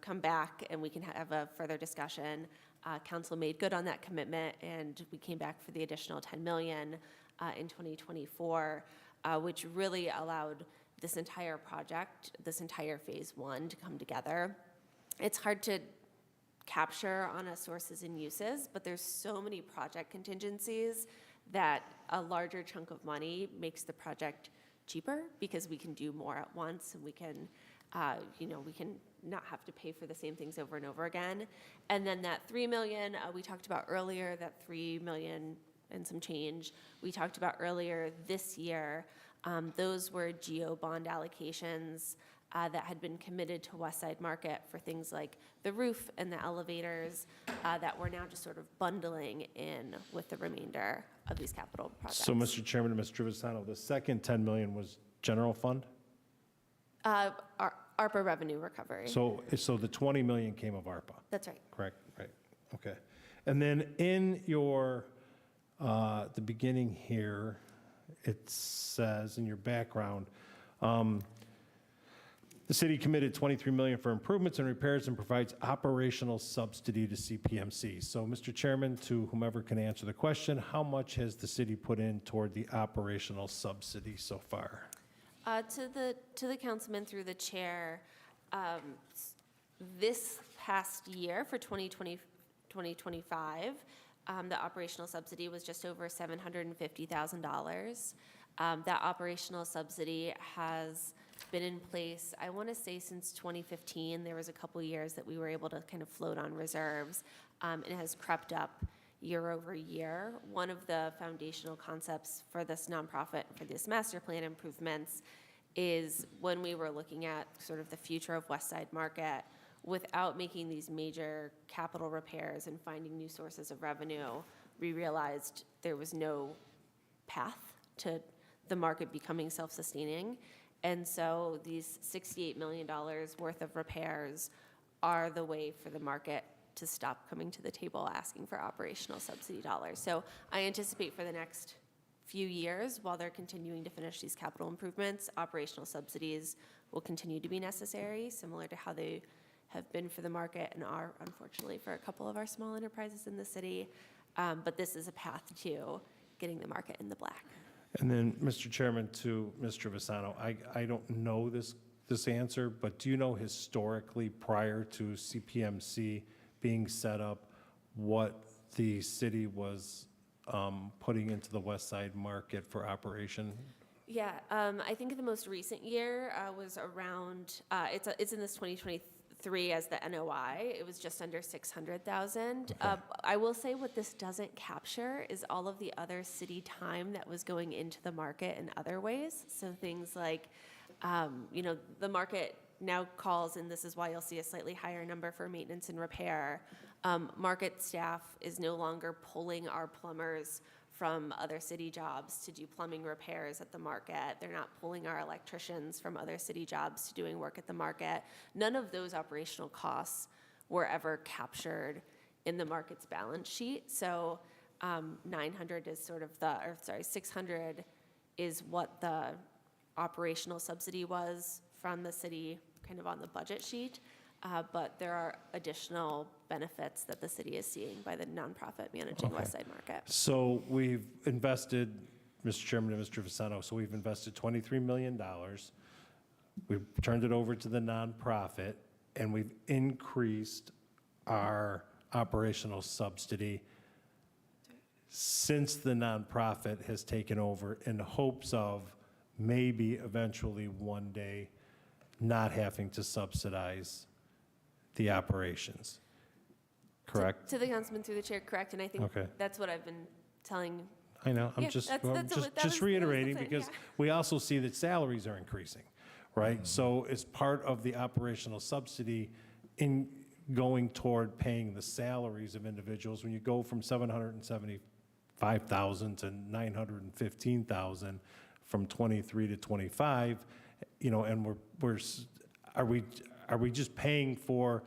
come back and we can have a further discussion. Council made good on that commitment, and we came back for the additional $10 million in 2024, which really allowed this entire project, this entire phase 1 to come together. It's hard to capture on a sources and uses, but there's so many project contingencies that a larger chunk of money makes the project cheaper because we can do more at once, and we can we can not have to pay for the same things over and over again. And then that 3 million we talked about earlier, that 3 million and some change we talked about earlier this year, those were GEO bond allocations that had been committed to West Side Market for things like the roof and the elevators that we're now just sort of bundling in with the remainder of these capital projects. So, Mr. Chairman and Mr. Trevisano, the second 10 million was general fund? ARPA revenue recovery. So the 20 million came of ARPA? That's right. Correct, right, okay. And then in your, the beginning here, it says in your background, the city committed 23 million for improvements and repairs and provides operational subsidy to CPMC. So, Mr. Chairman, to whomever can answer the question, how much has the city put in toward the operational subsidy so far? To the councilman through the chair, this past year for 2025, the operational subsidy was just over $750,000. That operational subsidy has been in place, I want to say, since 2015. There was a couple years that we were able to kind of float on reserves. It has crept up year over year. One of the foundational concepts for this nonprofit, for this master plan improvements, is when we were looking at sort of the future of West Side Market, without making these major capital repairs and finding new sources of revenue, we realized there was no path to the market becoming self-sustaining. And so these $68 million worth of repairs are the way for the market to stop coming to the table asking for operational subsidy dollars. So I anticipate for the next few years, while they're continuing to finish these capital improvements, operational subsidies will continue to be necessary, similar to how they have been for the market and are, unfortunately, for a couple of our small enterprises in the city. But this is a path to getting the market in the black. And then, Mr. Chairman, to Mr. Trevisano, I don't know this answer, but do you know historically, prior to CPMC being set up, what the city was putting into the West Side Market for operation? Yeah, I think the most recent year was around, it's in this 2023 as the NOI. It was just under 600,000. Okay. I will say what this doesn't capture is all of the other city time that was going into the market in other ways. So things like, the market now calls, and this is why you'll see a slightly higher number for maintenance and repair. Market staff is no longer pulling our plumbers from other city jobs to do plumbing repairs at the market. They're not pulling our electricians from other city jobs to doing work at the market. None of those operational costs were ever captured in the market's balance sheet. So 900 is sort of the, or sorry, 600 is what the operational subsidy was from the city kind of on the budget sheet. But there are additional benefits that the city is seeing by the nonprofit managing West Side Market. So we've invested, Mr. Chairman and Mr. Viceno, so we've invested $23 million. We've turned it over to the nonprofit, and we've increased our operational subsidy since the nonprofit has taken over, in hopes of maybe eventually one day not having to subsidize the operations. Correct? To the councilman through the chair, correct, and I think Okay. that's what I've been telling. I know, I'm Yeah, just, that's- well, that's what- that just was the reiterating, thing, because yeah. we also see that salaries are increasing, right? So as part of the operational subsidy in going toward paying the salaries of individuals, when you go from 775,000 to 915,000 from 23 to 25, and are we just paying for,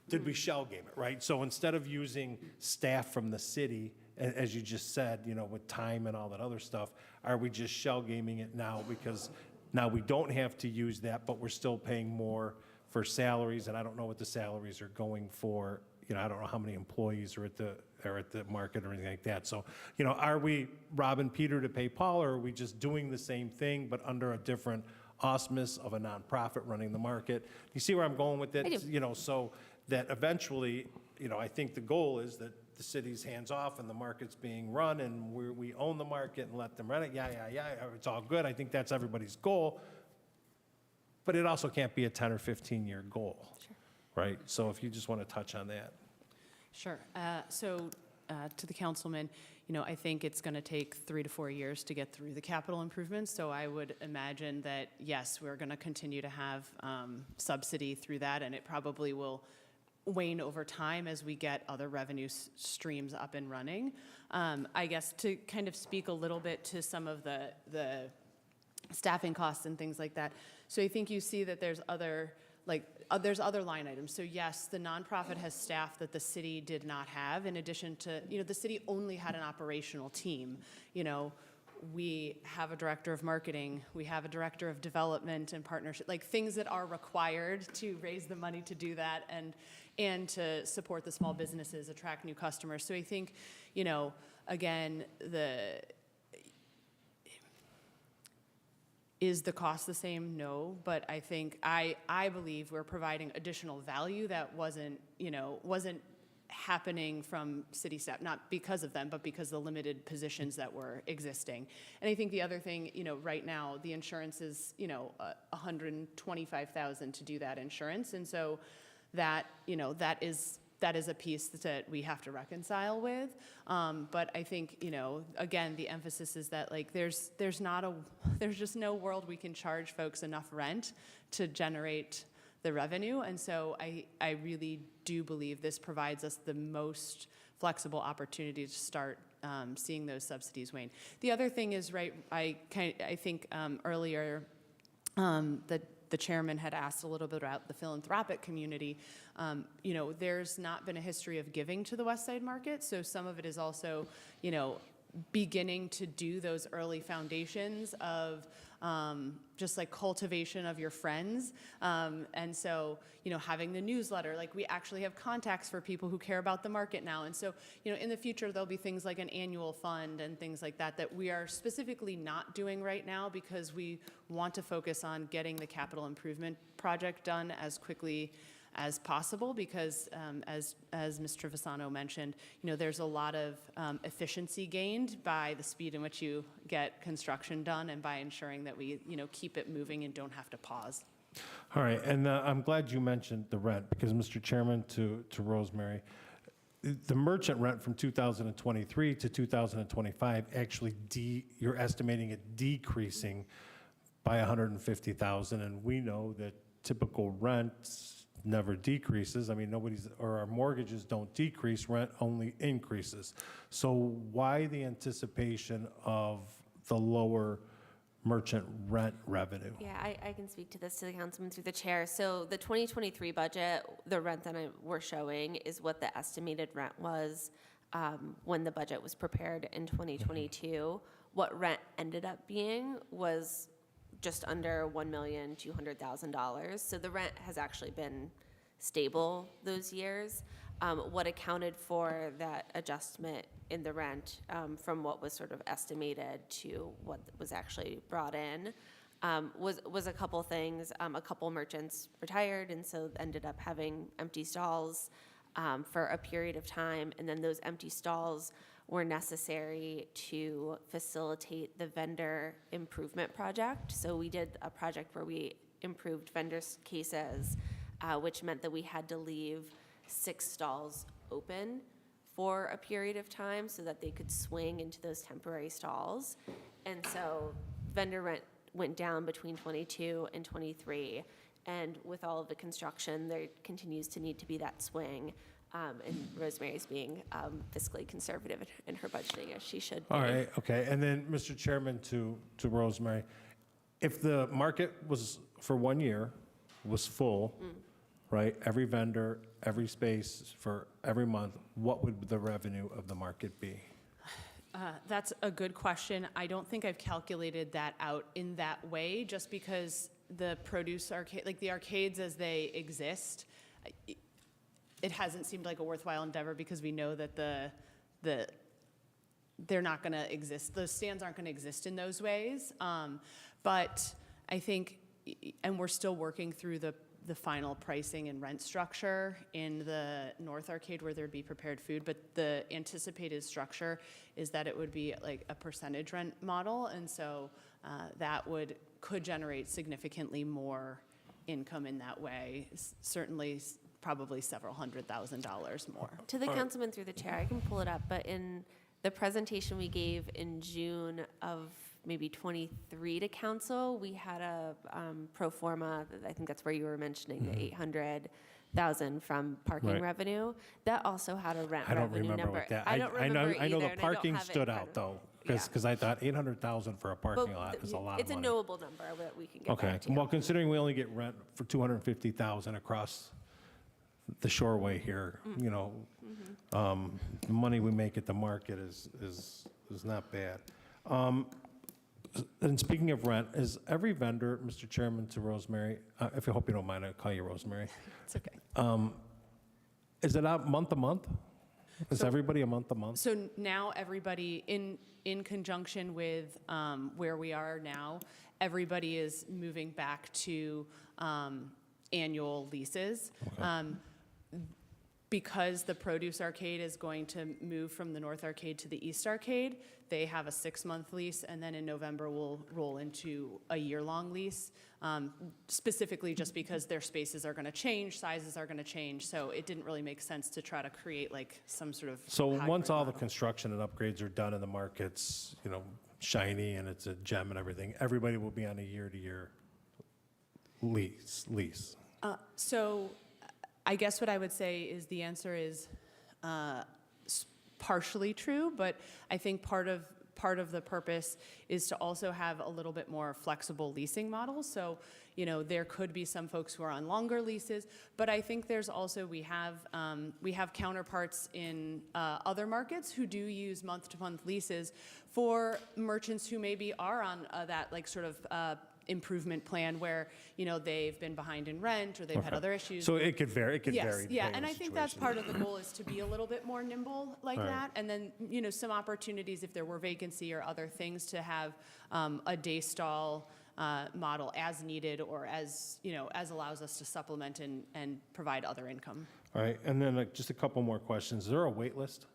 did we shell game it, right? So instead of using staff from the city, as you just said, with time and all that other stuff, are we just shell gaming it now? Because now we don't have to use that, but we're still paying more for salaries, and I don't know what the salaries are going for. I don't know how many employees are at the market or anything like that. So, are we robbing Peter to pay Paul, or are we just doing the same thing but under a different auspice of a nonprofit running the market? You see where I'm going with it? I do. So that eventually, I think the goal is that the city's hands off and the market's being run, and we own the market and let them run it. Yeah, it's all good. I think that's everybody's goal. but it also can't be a 10 or 15-year goal, right? So if you just want to touch on that. Sure. To the councilman, I think it's going to take 3 to 4 years to get through the capital improvements. So I would imagine that, yes, we're going to continue to have subsidy through that, and it probably will wane over time as we get other revenue streams up and running. I guess to kind of speak a little bit to some of the staffing costs and things like that. So I think you see that there's other line items. So yes, the nonprofit has staff that the city did not have. In addition to, the city only had an operational team. We have a director of marketing, we have a director of development and partnership, like things that are required to raise the money to do that and to support the small businesses, attract new customers. So I think, again, is the cost the same? No, but I think I believe we're providing additional value that wasn't happening from city staff, not because of them, but because of the limited positions that were existing. And I think the other thing, right now the insurance is, $125,000 to do that insurance, and so that that is a piece that we have to reconcile with. But I think, again, the emphasis is that there's just no world we can charge folks enough rent to generate the revenue. And so I really do believe this provides us the most flexible opportunity to start seeing those subsidies wane. The other thing is, right, I think earlier that the chairman had asked a little bit about the philanthropic community. There's not been a history of giving to the West Side Market, so some of it is also, beginning to do those early foundations of just like cultivation of your friends. And so, having the newsletter, we actually have contacts for people who care about the market now. And so, in the future, there'll be things like an annual fund and things like that we are specifically not doing right now because we want to focus on getting the capital improvement project done as quickly as possible because, as Ms. Trevisano mentioned, there's a lot of efficiency gained by the speed in which you get construction done and by ensuring that we, keep it moving and don't have to pause. All right, and I'm glad you mentioned the rent because, Mr. Chairman, to Rosemary, the merchant rent from 2023 to 2025 actually you're estimating it decreasing by $150,000, and we know that typical rents never decreases. I mean, our mortgages don't decrease, rent only increases. So why the anticipation of the lower merchant rent revenue? Yeah, I can speak to this to the councilman through the chair. So the 2023 budget, the rent that we're showing is what the estimated rent was when the budget was prepared in 2022. What rent ended up being was just under $1,200,000. So the rent has actually been stable those years. What accounted for that adjustment in the rent from what was sort of estimated to what was actually brought in was a couple things. A couple merchants retired and so ended up having empty stalls for a period of time. And then those empty stalls were necessary to facilitate the vendor improvement project. So we did a project where we improved vendors' cases, which meant that we had to leave 6 stalls open for a period of time so that they could swing into those temporary stalls. And so vendor rent went down between 22 and 23. And with all of the construction, there continues to need to be that swing. And Rosemary's being fiscally conservative in her budgeting, as she should be. All right, okay. And then, Mr. Chairman, to Rosemary, if the market was, for 1 year, was full, right, every vendor, every space for every month, what would the revenue of the market be? That's a good question. I don't think I've calculated that out in that way, just because the produce arcade, like the arcades as they exist, it hasn't seemed like a worthwhile endeavor because we know that they're not going to exist. Those stands aren't going to exist in those ways. But I think, and we're still working through the final pricing and rent structure in the North Arcade where there'd be prepared food, but the anticipated structure is that it would be like a percentage rent model, and so that could generate significantly more income in that way, certainly probably several $100,000 more. To the councilman through the chair, I can pull it up, but in the presentation we gave in June of maybe 23 to council, we had a pro forma, I think that's where you were mentioning the 800,000 from parking Right. revenue. That also had a rent I don't revenue remember number. what that. I don't remember I know either, the and I don't parking have it in stood front out of- though, Yeah. because I thought 800,000 for a parking But lot is a lot of it's a money. knowable number that we can get Okay, back to you. well, considering we only get rent for 250,000 across the shoreway here, you know, the money we make at the market is not bad. And speaking of rent, is every vendor, Mr. Chairman, to Rosemary, if I hope you don't mind, I'll call you Rosemary. It's okay. Is it out month to month? Is everybody a month to month? So now everybody, in conjunction with where we are now, everybody is moving back to annual leases. Because the Produce Arcade is going to move from the North Arcade to the East Arcade, they have a 6-month lease, and then in November we'll roll into a year-long lease, specifically just because their spaces are going to change, sizes are going to change, so it didn't really make sense to try to create like some sort of So hybrid once all the model. construction and upgrades are done and the market's, you know, shiny and it's a gem and everything, everybody will be on a year-to-year lease. So I guess what I would say is the answer is partially true, but I think part of the purpose is to also have a little bit more flexible leasing models. So, you know, there could be some folks who are on longer leases, but I think there's also, we have counterparts in other markets who do use month-to-month leases for merchants who maybe are on that like sort of improvement plan where, you know, they've been behind in rent or they've had Okay. other issues. So it could vary, Yes, vary. yeah, depending and on I the think that's situation. part of the goal is to be a little bit more nimble like Right. that. And then, you know, some opportunities if there were vacancy or other things to have a day stall model as needed or as, you know, as allows us to supplement and provide other income. All right, and then just a couple more questions. Is there a wait list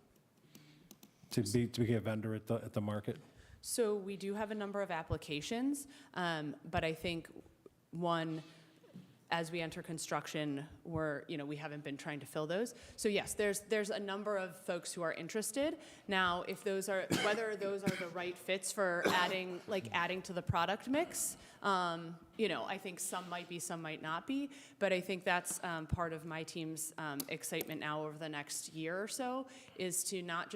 to be a vendor at the market? So we do have a number of applications, but I think one, as we enter construction, we haven't been trying to fill those. So yes, there's a number of folks who are interested. Now, whether those are the right fits for adding to the product mix, you know, I think some might be, some might not be. But I think that's part of my team's excitement now over the next year or so is to not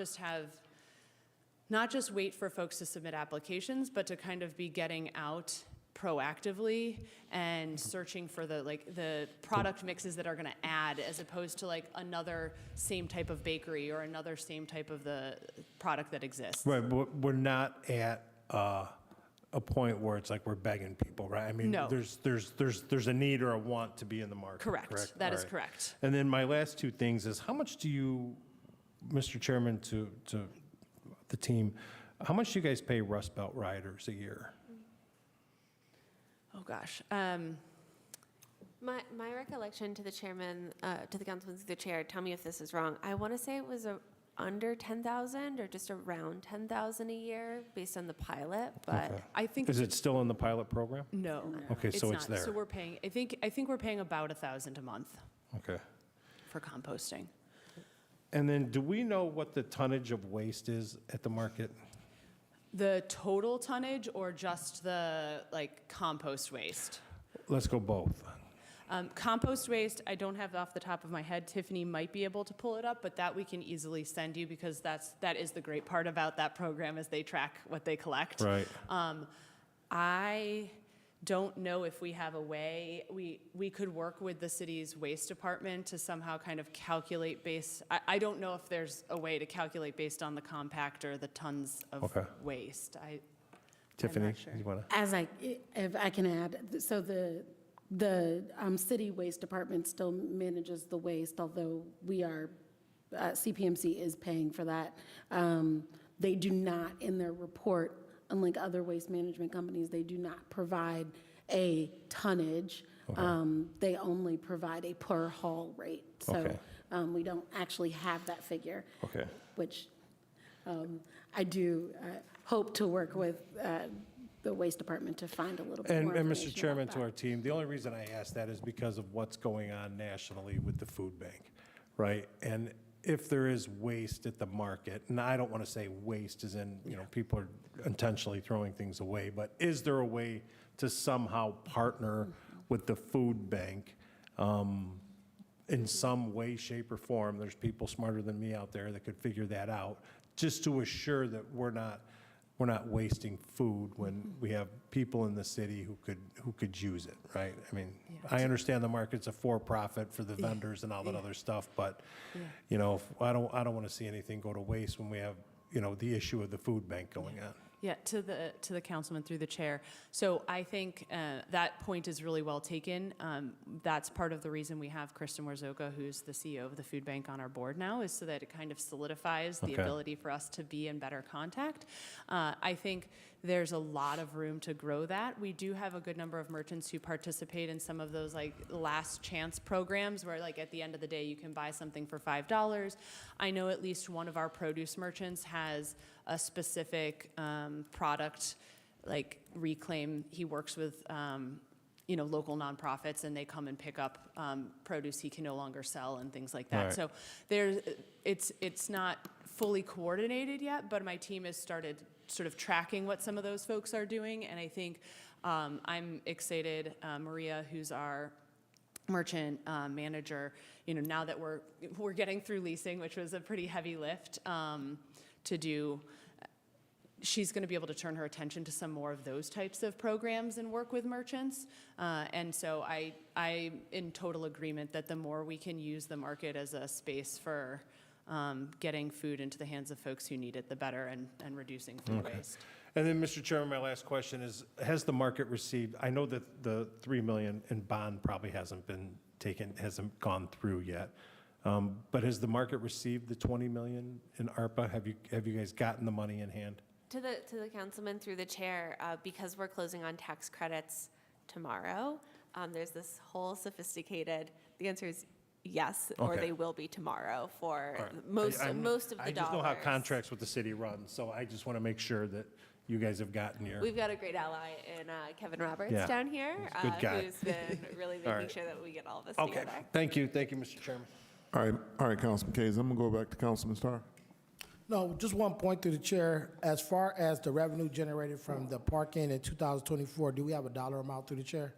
just wait for folks to submit applications, but to kind of be getting out proactively and searching for the product mixes that are going to add as opposed to like another same type of bakery or another same type of the product that exists. Right, but we're not at a point where it's like we're begging people, right? I mean, No. there's a need or a want to be in the market. Correct. That All is right. correct. And then my last two things is how much do you, Mr. Chairman, to the team, how much do you guys pay Rust Belt riders a year? Oh gosh. My recollection to the chairman, to the councilman through the chair, tell me if this is wrong. I want to say it was under 10,000 or just around 10,000 a year based on the pilot, but Okay. I think Is it still in the pilot program? no. Okay, so it's not. there. So we're paying. I think we're paying about $1,000 a month Okay. for composting. And then do we know what the tonnage of waste is at the market? The total tonnage or just the compost waste? Let's go both. Compost waste, I don't have off the top of my head. Tiffany might be able to pull it up, but that we can easily send you because that is the great part about that program is they track what they collect. Right. I don't know if we have a way. We could work with the city's waste department to somehow kind of calculate I don't know if there's a way to calculate based on the compactor the tons of Okay. waste. Tiffany, not sure. you want to? If I can add, so the city waste department still manages the waste, although CPMC is paying for that. They do not, in their report, unlike other waste management companies, they do not provide a tonnage. They only provide a per haul rate. So Okay. we don't actually have that figure. Okay. Which I do hope to work with the waste department to find a little bit And, more and information Mr. Chairman, about to that. our team, the only reason I ask that is because of what's going on nationally with the food bank, right? And if there is waste at the market, and I don't want to say waste as in, people are intentionally throwing things away, but is there a way to somehow partner with the food bank in some way, shape, or form? There's people smarter than me out there that could figure that out, just to assure that we're not wasting food when we have people in the city who could use it, right? I mean, I understand the market's a for-profit for the vendors and all that other stuff, but I don't want to see anything go to waste when we have the issue of the food bank going on. Yeah, to the councilman through the chair. So I think that point is really well taken. That's part of the reason we have Kristen Warzoka, who's the CEO of the food bank, on our board now, is so that it kind of solidifies the ability for us to be in better contact. I think there's a lot of room to grow that. We do have a good number of merchants who participate in some of those like last chance programs where like at the end of the day you can buy something for $5. I know at least one of our produce merchants has a specific product like Reclaim. He works with local nonprofits, and they come and pick up produce he can no longer sell and things like that. Right. So it's not fully coordinated yet, but my team has started sort of tracking what some of those folks are doing, and I think I'm excited. Maria, who's our merchant manager, now that we're getting through leasing, which was a pretty heavy lift to do, she's going to be able to turn her attention to some more of those types of programs and work with merchants. And so I'm in total agreement that the more we can use the market as a space for getting food into the hands of folks who need it, the better, and reducing food waste. And then, Mr. Chairman, my last question is, has the market received, I know that the $3 million in bond probably hasn't gone through yet, but has the market received the $20 million in ARPA? Have you guys gotten the money in hand? To the councilman through the chair, because we're closing on tax credits tomorrow, there's this whole sophisticated, the answer is yes, or Okay. they will be tomorrow for All right. most of the dollars. I just know how contracts with the city run, so I just want to make sure that you guys have gotten your. We've got a great ally in Kevin Roberts Yeah. down here, He's a good guy. who's been really making right. sure that we get all of this Okay, together. thank you, Mr. Chairman. All right, Councilman Kays, I'm gonna go back to Councilman Starr. No, just one point through the chair. As far as the revenue generated from the parking in 2024, do we have a dollar amount through the chair?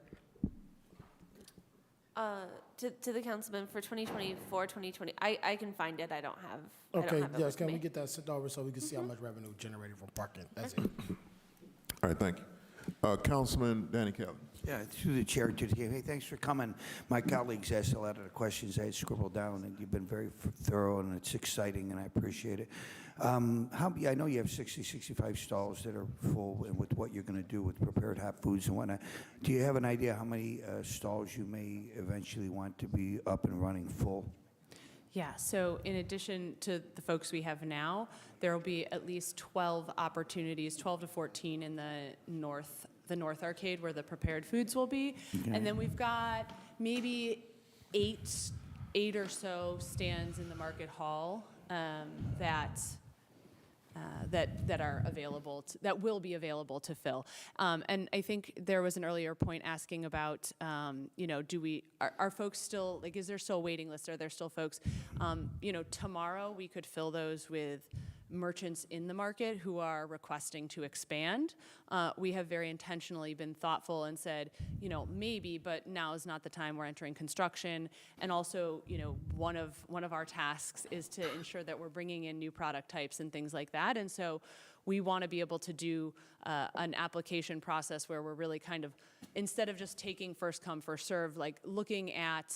To the councilman for 2024, 2020, I can find it. I don't have. I Okay, don't have it yes, with can me. we get that sent over so we can see how much revenue generated from parking? That's it. All right, thank you. Councilman Danny Kelly. Yeah, through the chair to the team. Hey, thanks for coming. My colleagues asked a lot of the questions I had scribbled down, and you've been very thorough, and it's exciting, and I appreciate it. I know you have 65 stalls that are full, and with what you're going to do with prepared hot foods and whatnot. Do you have an idea how many stalls you may eventually want to be up and running full? Yeah, so in addition to the folks we have now, there will be at least 12 opportunities, 12 to 14 in the North Arcade where the prepared foods will be. And then we've got maybe eight or so stands in the Market Hall that are available, that will be available to fill. And I think there was an earlier point asking about, are folks still, like, is there still a waiting list? Are there still folks? Tomorrow we could fill those with merchants in the market who are requesting to expand. We have very intentionally been thoughtful and said, maybe, but now is not the time. We're entering construction. And also, one of our tasks is to ensure that we're bringing in new product types and things like that. And so we want to be able to do an application process where we're really kind of, instead of just taking first come, first serve, like looking at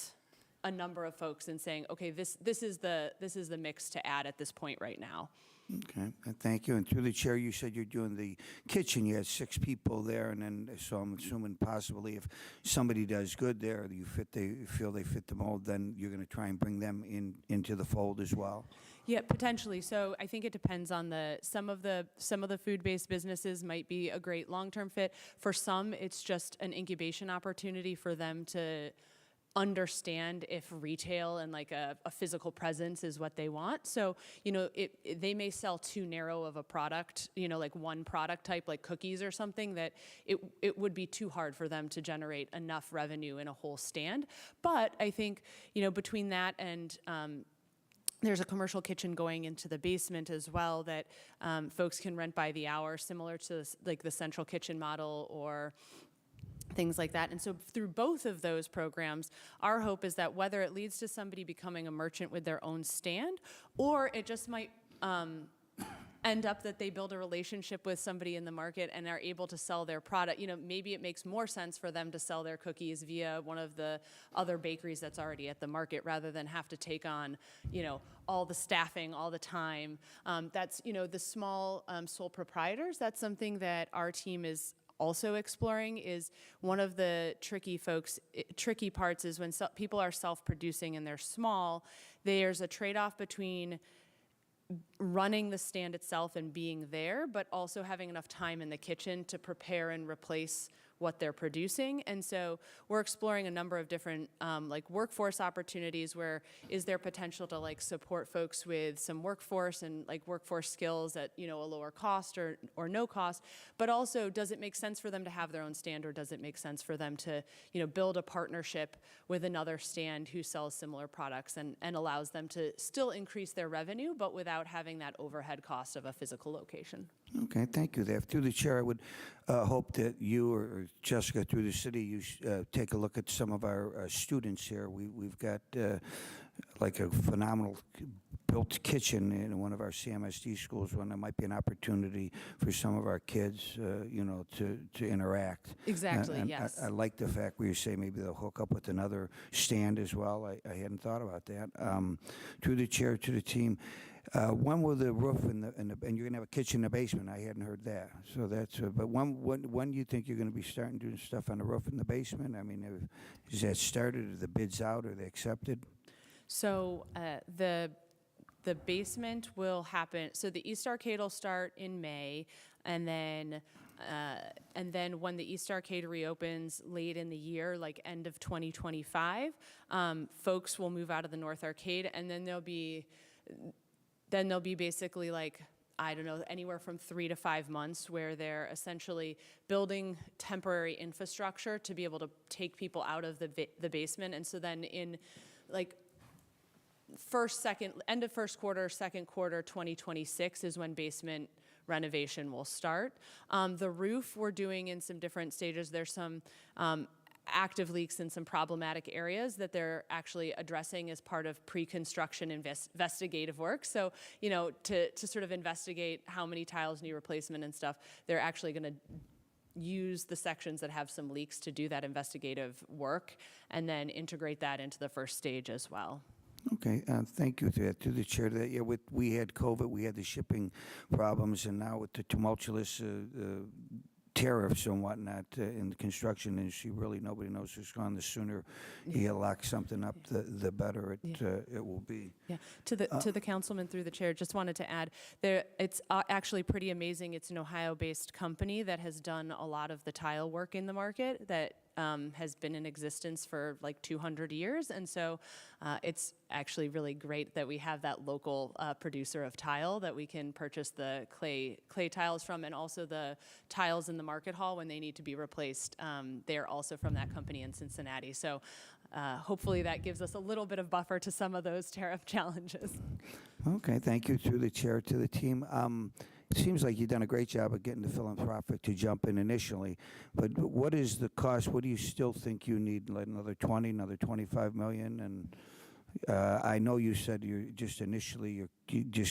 a number of folks and saying, okay, this is the mix to add at this point right now. Okay, thank you. And through the chair, you said you're doing the kitchen. You had 6 people there, and then so I'm assuming possibly if somebody does good there, they feel they fit the mold, then you're going to try and bring them into the fold as well. Yeah, potentially. So I think it depends on some of the food-based businesses might be a great long-term fit. For some, it's just an incubation opportunity for them to understand if retail and like a physical presence is what they want. So, they may sell too narrow of a product, like one product type, like cookies or something, that it would be too hard for them to generate enough revenue in a whole stand. But I think, between that and there's a commercial kitchen going into the basement as well that folks can rent by the hour, similar to like the central kitchen model or things like that. And so through both of those programs, our hope is that whether it leads to somebody becoming a merchant with their own stand, or it just might end up that they build a relationship with somebody in the market and are able to sell their product. Maybe it makes more sense for them to sell their cookies via one of the other bakeries that's already at the market rather than have to take on, all the staffing all the time. That's, the small sole proprietors. That's something that our team is also exploring. Is one of the tricky parts is when people are self-producing and they're small, there's a trade-off between running the stand itself and being there, but also having enough time in the kitchen to prepare and replace what they're producing. And so we're exploring a number of different like workforce opportunities where is there potential to like support folks with some workforce and like workforce skills at, a lower cost or no cost, but also does it make sense for them to have their own stand, or does it make sense for them to, build a partnership with another stand who sells similar products and allows them to still increase their revenue, but without having that overhead cost of a physical location. Okay, thank you there. Through the chair, I would hope that you or Jessica, through the city, you take a look at some of our students here. We've got like a phenomenal built kitchen in one of our CMSD schools, when there might be an opportunity for some of our kids, to interact. Exactly, And yes. I like the fact where you say maybe they'll hook up with another stand as well. I hadn't thought about that. Through the chair, to the team, when will the roof and you're gonna have a kitchen in the basement? I hadn't heard that. So that's. But when do you think you're gonna be starting doing stuff on the roof in the basement? I mean, is that started? Are the bids out? Are they accepted? So the basement will happen. So the East Arcade will start in May, and then when the East Arcade reopens late in the year, like end of 2025, folks will move out of the North Arcade, and then there'll be basically like, I don't know, anywhere from 3 to 5 months where they're essentially building temporary infrastructure to be able to take people out of the basement. And so then in like end of first quarter, second quarter 2026 is when basement renovation will start. The roof we're doing in some different stages. There's some active leaks in some problematic areas that they're actually addressing as part of pre-construction investigative work. So, to sort of investigate how many tiles need replacement and stuff, they're actually going to use the sections that have some leaks to do that investigative work and then integrate that into the first stage as well. Okay, thank you to the chair. Yeah, we had COVID, we had the shipping problems, and now with the tumultuous tariffs and whatnot in the construction industry, really nobody knows what's going on. The sooner you lock something up, the better it will be. Yeah. To the councilman through the chair, just wanted to add it's actually pretty amazing. It's an Ohio-based company that has done a lot of the tile work in the market that has been in existence for like 200 years. And so it's actually really great that we have that local producer of tile that we can purchase the clay tiles from, and also the tiles in the market hall when they need to be replaced. They're also from that company in Cincinnati. So hopefully that gives us a little bit of buffer to some of those tariff challenges. Okay, thank you through the chair to the team. It seems like you've done a great job of getting the philanthropic to jump in initially, but what is the cost? What do you still think you need? Like another 20, another 25 million? And I know you said you just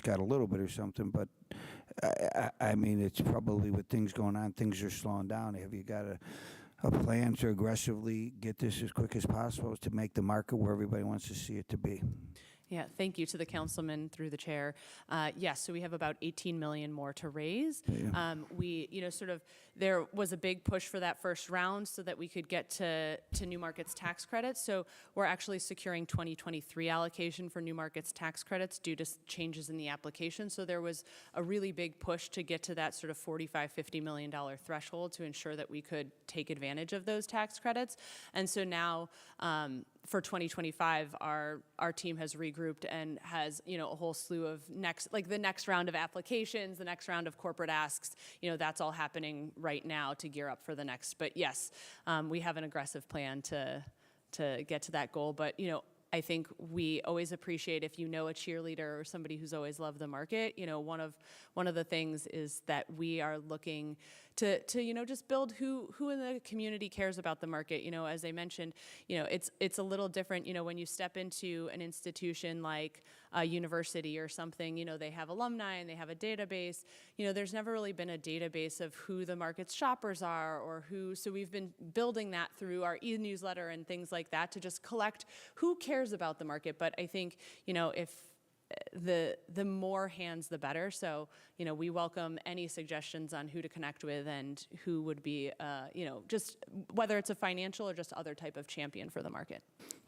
got a little bit or something, but I mean, it's probably with things going on, things are slowing down. Have you got a plan to aggressively get this as quick as possible to make the market where everybody wants to see it to be? Yeah, thank you to the councilman through the chair. Yes, so we have about 18 million more to raise. Yeah. We, there was a big push for that first round so that we could get to New Markets tax credits. So we're actually securing 2023 allocation for New Markets tax credits due to changes in the application. So there was a really big push to get to that sort of $45–50 million threshold to ensure that we could take advantage of those tax credits. And so now for 2025, our team has regrouped and has, a whole slew of the next round of applications, the next round of corporate asks, that's all happening right now to gear up for the next. But yes, we have an aggressive plan to get to that goal. But, I think we always appreciate if you know a cheerleader or somebody who's always loved the market. One of the things is that we are looking to just build who in the community cares about the market. As I mentioned, it's a little different. When you step into an institution like a university or something, they have alumni and they have a database. There's never really been a database of who the market's shoppers are or who. So we've been building that through our e-newsletter and things like that to just collect who cares about the market. But I think, if the more hands, the better. So, we welcome any suggestions on who to connect with and who would be, just whether it's a financial or just other type of champion for the market.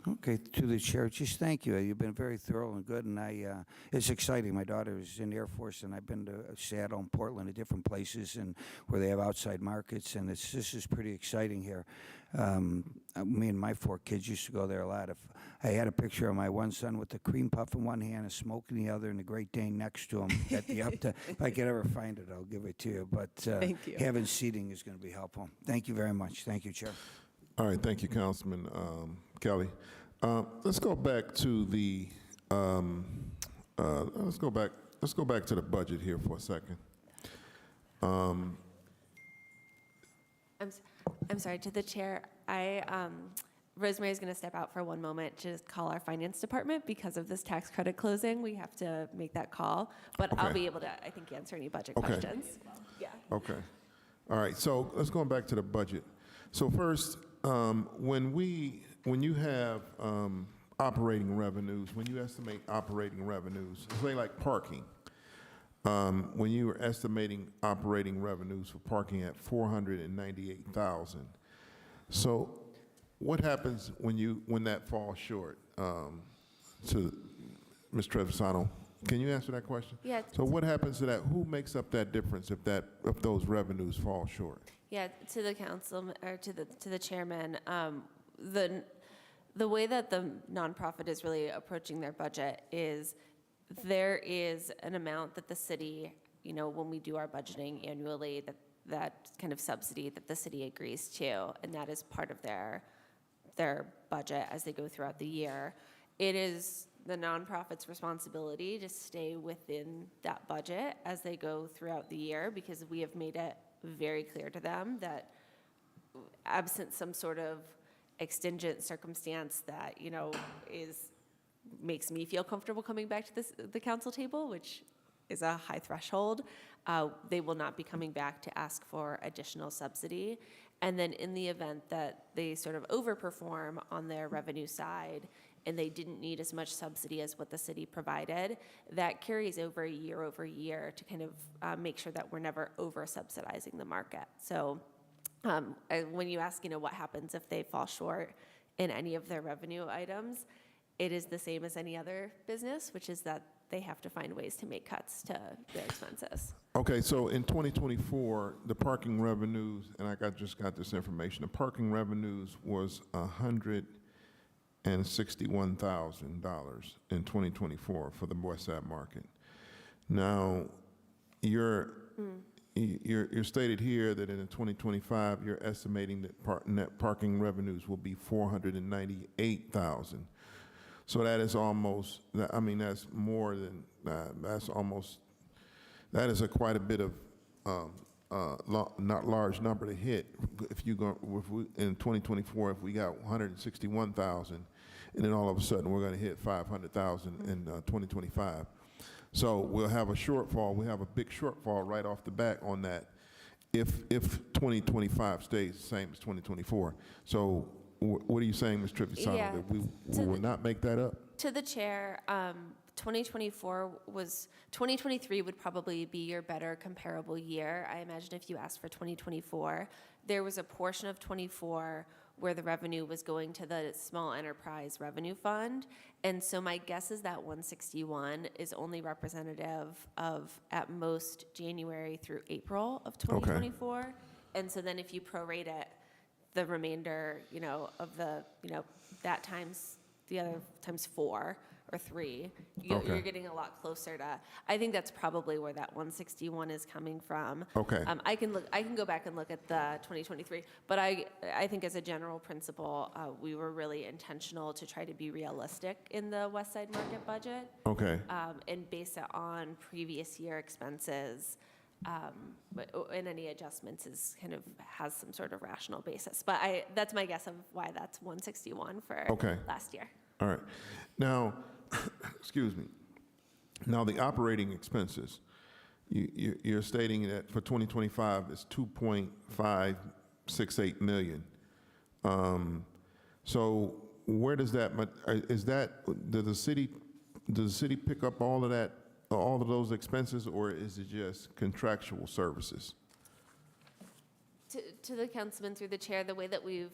Okay, to the chair, just thank you. You've been very thorough and good, and it's exciting. My daughter is in the Air Force, and I've been to Seattle and Portland, to different places, and where they have outside markets, and this is pretty exciting here. Me and my 4 kids used to go there a lot. If I had a picture of my one son with the cream puff in one hand, a smoke in the other, and the Great Dane next to him. If I could ever find it, I'll give it to you. But Thank you. having seating is going to be helpful. Thank you very much. Thank you, Chair. All right, thank you, Councilman Kelly. Let's go back to the let's go back to the budget here for a second. I'm sorry, to the chair. Rosemary is going to step out for one moment to just call our finance department because of this tax credit closing. We have to make that call, but I'll Okay. be able to, I think, answer any budget Okay. questions. Yeah. Okay. All right, so let's go back to the budget. So first, when you have operating revenues, when you estimate operating revenues, say like parking, when you were estimating operating revenues for parking at 498,000. So what happens when that falls short? To Ms. Trevisano, can you answer that question? Yeah. So what happens to that? Who makes up that difference if those revenues fall short? Yeah, to the council, or to the chairman, the way that the nonprofit is really approaching their budget is there is an amount that the city, when we do our budgeting annually, that kind of subsidy that the city agrees to, and that is part of their budget as they go throughout the year. It is the nonprofit's responsibility to stay within that budget as they go throughout the year, because we have made it very clear to them that absent some sort of extingent circumstance that, makes me feel comfortable coming back to the council table, which is a high threshold, they will not be coming back to ask for additional subsidy. And then in the event that they sort of overperform on their revenue side and they didn't need as much subsidy as what the city provided, that carries over year to kind of make sure that we're never over-subsidizing the market. So when you ask, what happens if they fall short in any of their revenue items, it is the same as any other business, which is that they have to find ways to make cuts to their expenses. Okay, so in 2024, the parking revenues, and I just got this information, the parking revenues was $161,000 in 2024 for the West Side Market. Now, you're stated here that in 2025, you're estimating that net parking revenues will be $498,000. So that is almost, that's more than, that is quite a bit of, not large number to hit. In 2024, if we got 161,000, and then all of a sudden we're going to hit 500,000 in 2025. So we'll have a shortfall. We have a big shortfall right off the bat on that if 2025 stays the same as 2024. So what are you saying, Ms. Trevisano, Yeah. that we will not make that up? To the chair, 2023 would probably be your better comparable year. I imagine if you asked for 2024, there was a portion of 24 where the revenue was going to the Small Enterprise Revenue Fund. And so my guess is that 161 is only representative of, at most, January through April of 2024. And so then if you prorate it, the remainder, of the, that times the other times 4 or 3, you're Okay. getting a lot closer to. I think that's probably where that 161 is coming from. Okay. I can go back and look at the 2023, but I think as a general principle, we were really intentional to try to be realistic in the West Side Market budget. Okay. And base it on previous year expenses. And any adjustments has some sort of rational basis. But that's my guess of why that's 161 for last year. All right. Now, excuse me. Now, the operating expenses, you're stating that for 2025 it's 2.568 million. So where does that? Is that does the city pick up all of that, all of those expenses, or is it just contractual services? To the councilman through the chair, the way that we've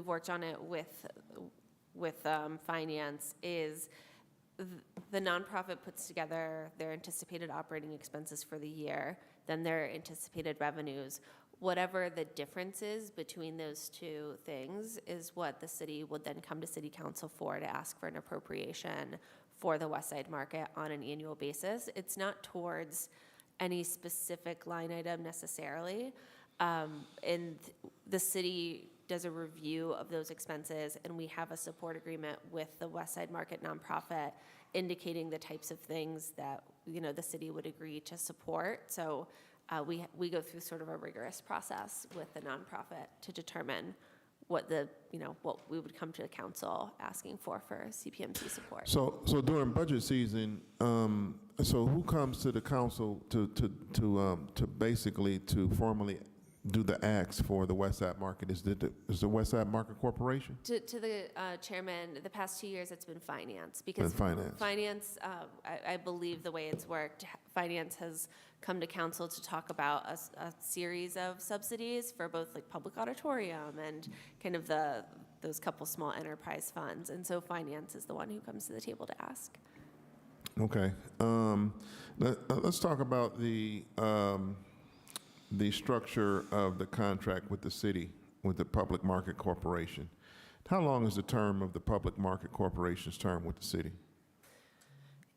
worked on it with finance is the nonprofit puts together their anticipated operating expenses for the year, then their anticipated revenues. Whatever the difference is between those two things is what the city would then come to city council for, to ask for an appropriation for the West Side Market on an annual basis. It's not towards any specific line item necessarily. And the city does a review of those expenses, and we have a support agreement with the West Side Market nonprofit indicating the types of things that the city would agree to support. So we go through sort of a rigorous process with the nonprofit to determine what what we would come to the council asking for CPMC support. So during budget season, so who comes to the council to basically to formally do the acts for the West Side Market? Is the West Side Market Corporation? To the chairman, the past 2 years it's been finance, because finance, I believe the way it's worked, finance has come to council to talk about a series of subsidies for both like public auditorium and kind of those couple small enterprise funds, and so finance is the one who comes to the table to ask. Okay. Let's talk about the structure of the contract with the city, with the Public Market Corporation. How long is the term of the Public Market Corporation's term with the city?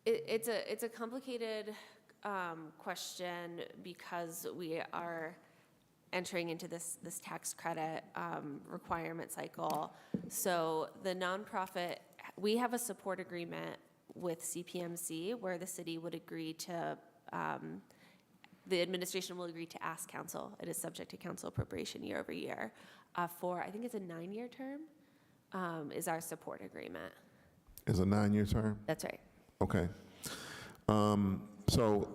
It's a complicated question because we are entering into this tax credit requirement cycle. So the nonprofit, we have a support agreement with CPMC where the city would agree to the administration will agree to ask council. It is subject to council appropriation year over year for, I think it's a 9-year term, is our support agreement. Is a 9-year term? That's right. Okay. So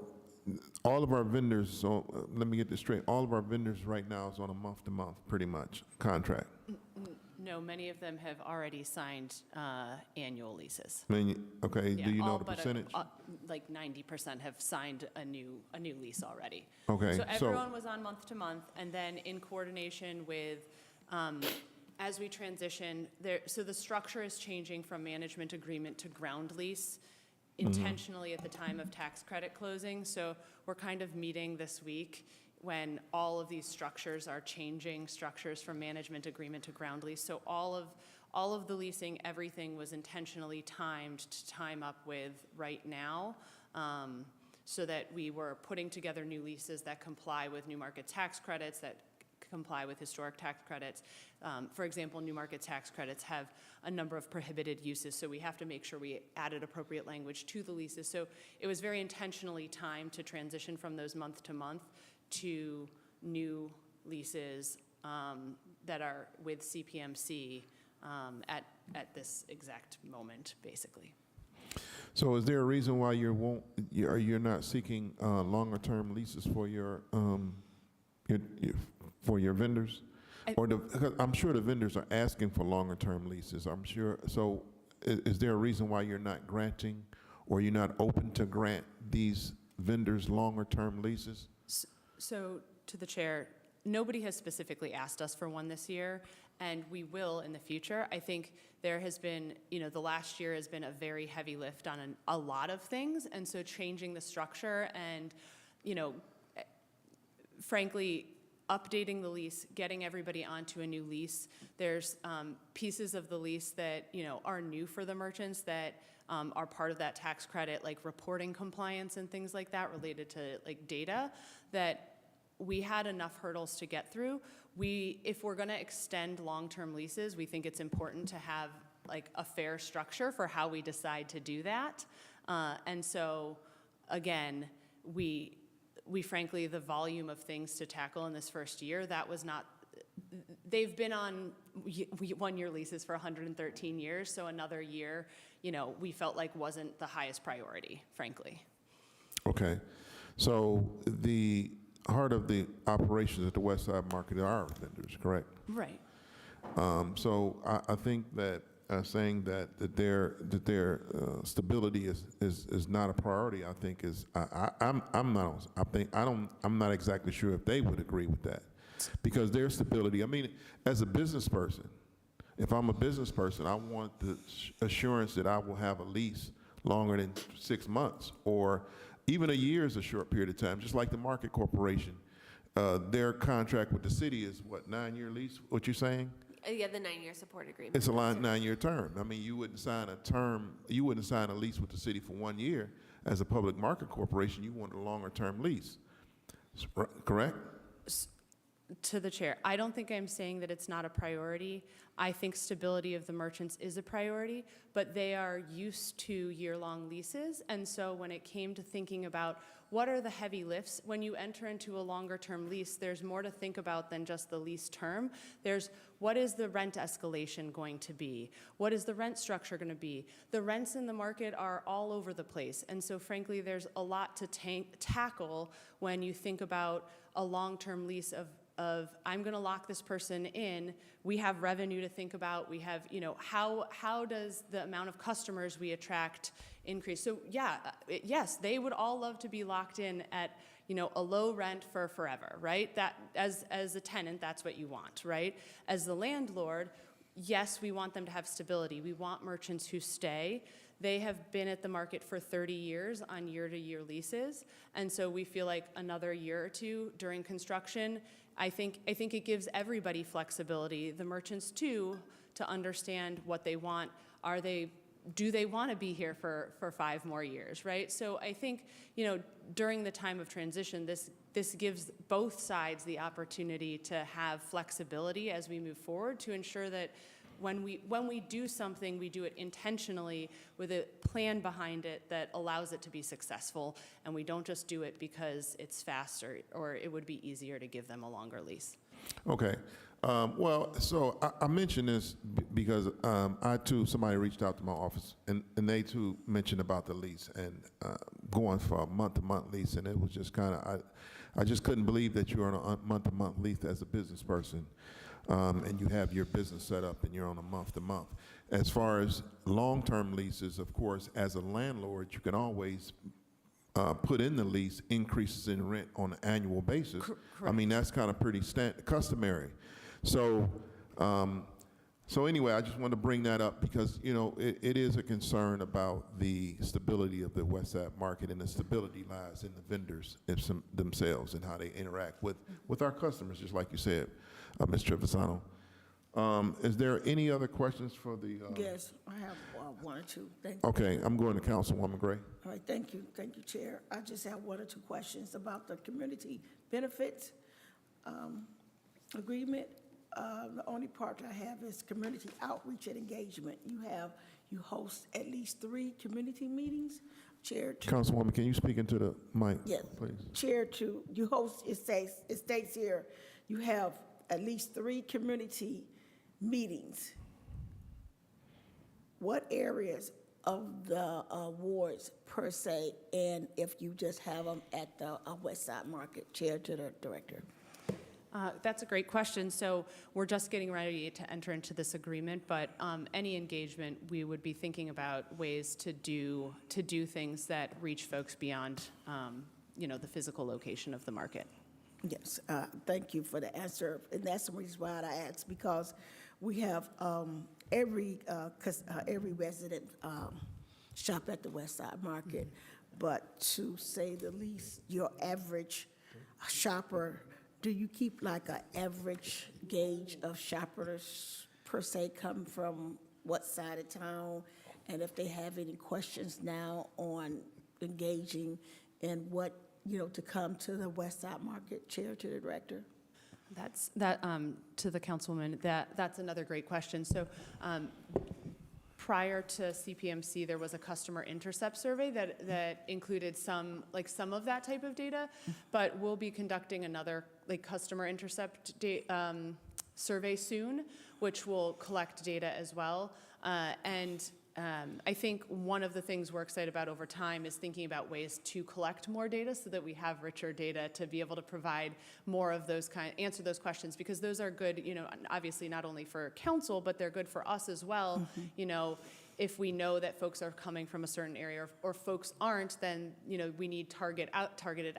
all of our vendors, so let me get this straight, all of our vendors right now is on a month-to-month, pretty much, contract. No, many of them have already signed annual leases. Okay, Yeah, do you know all the but percentage? Like 90% have signed a new lease already. Okay, So everyone was on month to month, and then in coordination with, as we transition, so the structure is changing from management agreement to ground lease intentionally at the time of tax credit closing. So we're kind of meeting this week when all of these structures are changing structures from management agreement to ground lease. So all of the leasing, everything was intentionally timed to time up with right now, so that we were putting together new leases that comply with new market tax credits, that comply with historic tax credits. For example, new market tax credits have a number of prohibited uses, so we have to make sure we added appropriate language to the leases. So it was very intentionally timed to transition from those month to month to new leases that are with CPMC at this exact moment, basically. So is there a reason why you're not seeking longer-term leases for your vendors? Because I'm sure the vendors are asking for longer-term leases. I'm sure. So is there a reason why you're not granting, or you're not open to grant these vendors longer-term leases? So to the chair, nobody has specifically asked us for one this year, and we will in the future. I think there has been, the last year has been a very heavy lift on a lot of things, and so changing the structure and, frankly, updating the lease, getting everybody onto a new lease. There's pieces of the lease that, are new for the merchants that are part of that tax credit, like reporting compliance and things like that related to like data, that we had enough hurdles to get through. If we're gonna extend long-term leases, we think it's important to have like a fair structure for how we decide to do that. And so, again, we frankly, the volume of things to tackle in this first year, that was not, they've been on one-year leases for 113 years, so another year, we felt like wasn't the highest priority, frankly. Okay. So the heart of the operations at the West Side Market are our vendors, correct? Right. So I think that saying that their stability is not a priority, I think is I'm not exactly sure if they would agree with that, because their stability. I mean, as a business person, if I'm a business person, I want the assurance that I will have a lease longer than 6 months, or even a year is a short period of time. Just like the Market Corporation, their contract with the city is what, 9-year lease? What you're saying? Yeah, the 9-year support agreement. It's a 9-year term. I mean, you wouldn't sign a lease with the city for 1 year. As a public market corporation, you want a longer term lease, correct? To the chair, I don't think I'm saying that it's not a priority. I think stability of the merchants is a priority, but they are used to year-long leases. And so when it came to thinking about what are the heavy lifts, when you enter into a longer-term lease, there's more to think about than just the lease term. There's what is the rent escalation going to be? What is the rent structure going to be? The rents in the market are all over the place. And so frankly, there's a lot to tackle when you think about a long-term lease of I'm going to lock this person in. We have revenue to think about. We have, how does the amount of customers we attract increase? So yeah, yes, they would all love to be locked in at, a low rent for forever, right? That as a tenant, that's what you want, right? As the landlord, yes, we want them to have stability. We want merchants who stay. They have been at the market for 30 years on year-to-year leases, and so we feel like another year or two during construction, I think it gives everybody flexibility, the merchants too, to understand what they want. Do they want to be here for 5 more years, right? So I think, during the time of transition, this gives both sides the opportunity to have flexibility as we move forward to ensure that when we do something, we do it intentionally with a plan behind it that allows it to be successful, and we don't just do it because it's faster or it would be easier to give them a longer lease. Okay. Well, so I mentioned this because somebody reached out to my office, and they too mentioned about the lease and going for a month-to-month lease, and it was just kind of, I just couldn't believe that you're on a month-to-month lease as a business person. And you have your business set up and you're on a month-to-month. As far as long-term leases, of course, as a landlord, you can always put in the lease increases in rent on an annual basis. Correct. I mean, that's kind of pretty customary. So, anyway, I just wanted to bring that up because, it is a concern about the stability of the West Side Market, and the stability lies in the vendors themselves and how they interact with our customers, just like you said. Ms. Trevisano. Is there any other questions for the? Yes, I have one or two. Thank you. Okay, I'm going to Councilwoman Gray. All right, thank you, Chair. I just have one or two questions about the community benefits agreement. The only part I have is community outreach and engagement. You host at least 3 community meetings. Chair. Councilwoman, can you speak into the mic, yes, please? Chair, you host. It states here you have at least 3 community meetings. What areas of the wards per se, and if you just have them at the West Side Market? Chair to the Director. That's a great question. So we're just getting ready to enter into this agreement, but any engagement, we would be thinking about ways to do things that reach folks beyond, the physical location of the market. Yes, thank you for the answer, and that's the reason why I asked, because we have every resident shop at the West Side Market, but to say the least, your average shopper do you keep like an average gauge of shoppers per se come from what side of town? And if they have any questions now on engaging in what, to come to the West Side Market, Chair to the Director? To the Councilwoman, that's another great question. So prior to CPMC, there was a customer intercept survey that included some of that type of data, but we'll be conducting another customer intercept survey soon, which will collect data as well. I think one of the things we're excited about over time is thinking about ways to collect more data so that we have richer data to be able to provide more of those answer those questions, because those are good, obviously not only for council, but they're good for us as well. If we know that folks are coming from a certain area or folks aren't, then, we need targeted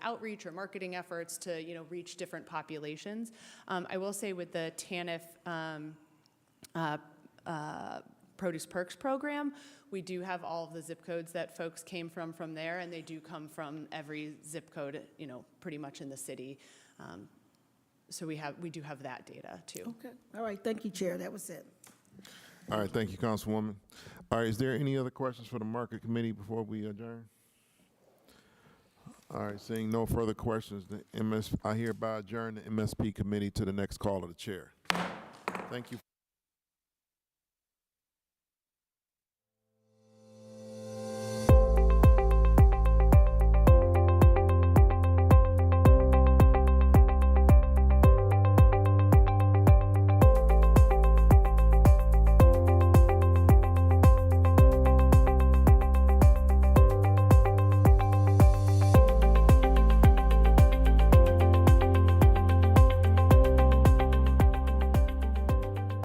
outreach or marketing efforts to, reach different populations. I will say with the TANF Produce Perks program, we do have all of the zip codes that folks came from there, and they do come from every zip code, pretty much in the city. So we do have that data too. Okay, all right, thank you, Chair, that was it. All right, thank you, Councilwoman. All right, is there any other questions for the Market Committee before we adjourn? All right, seeing no further questions, I hereby adjourn the MSP Committee to the next call of the Chair. Thank you.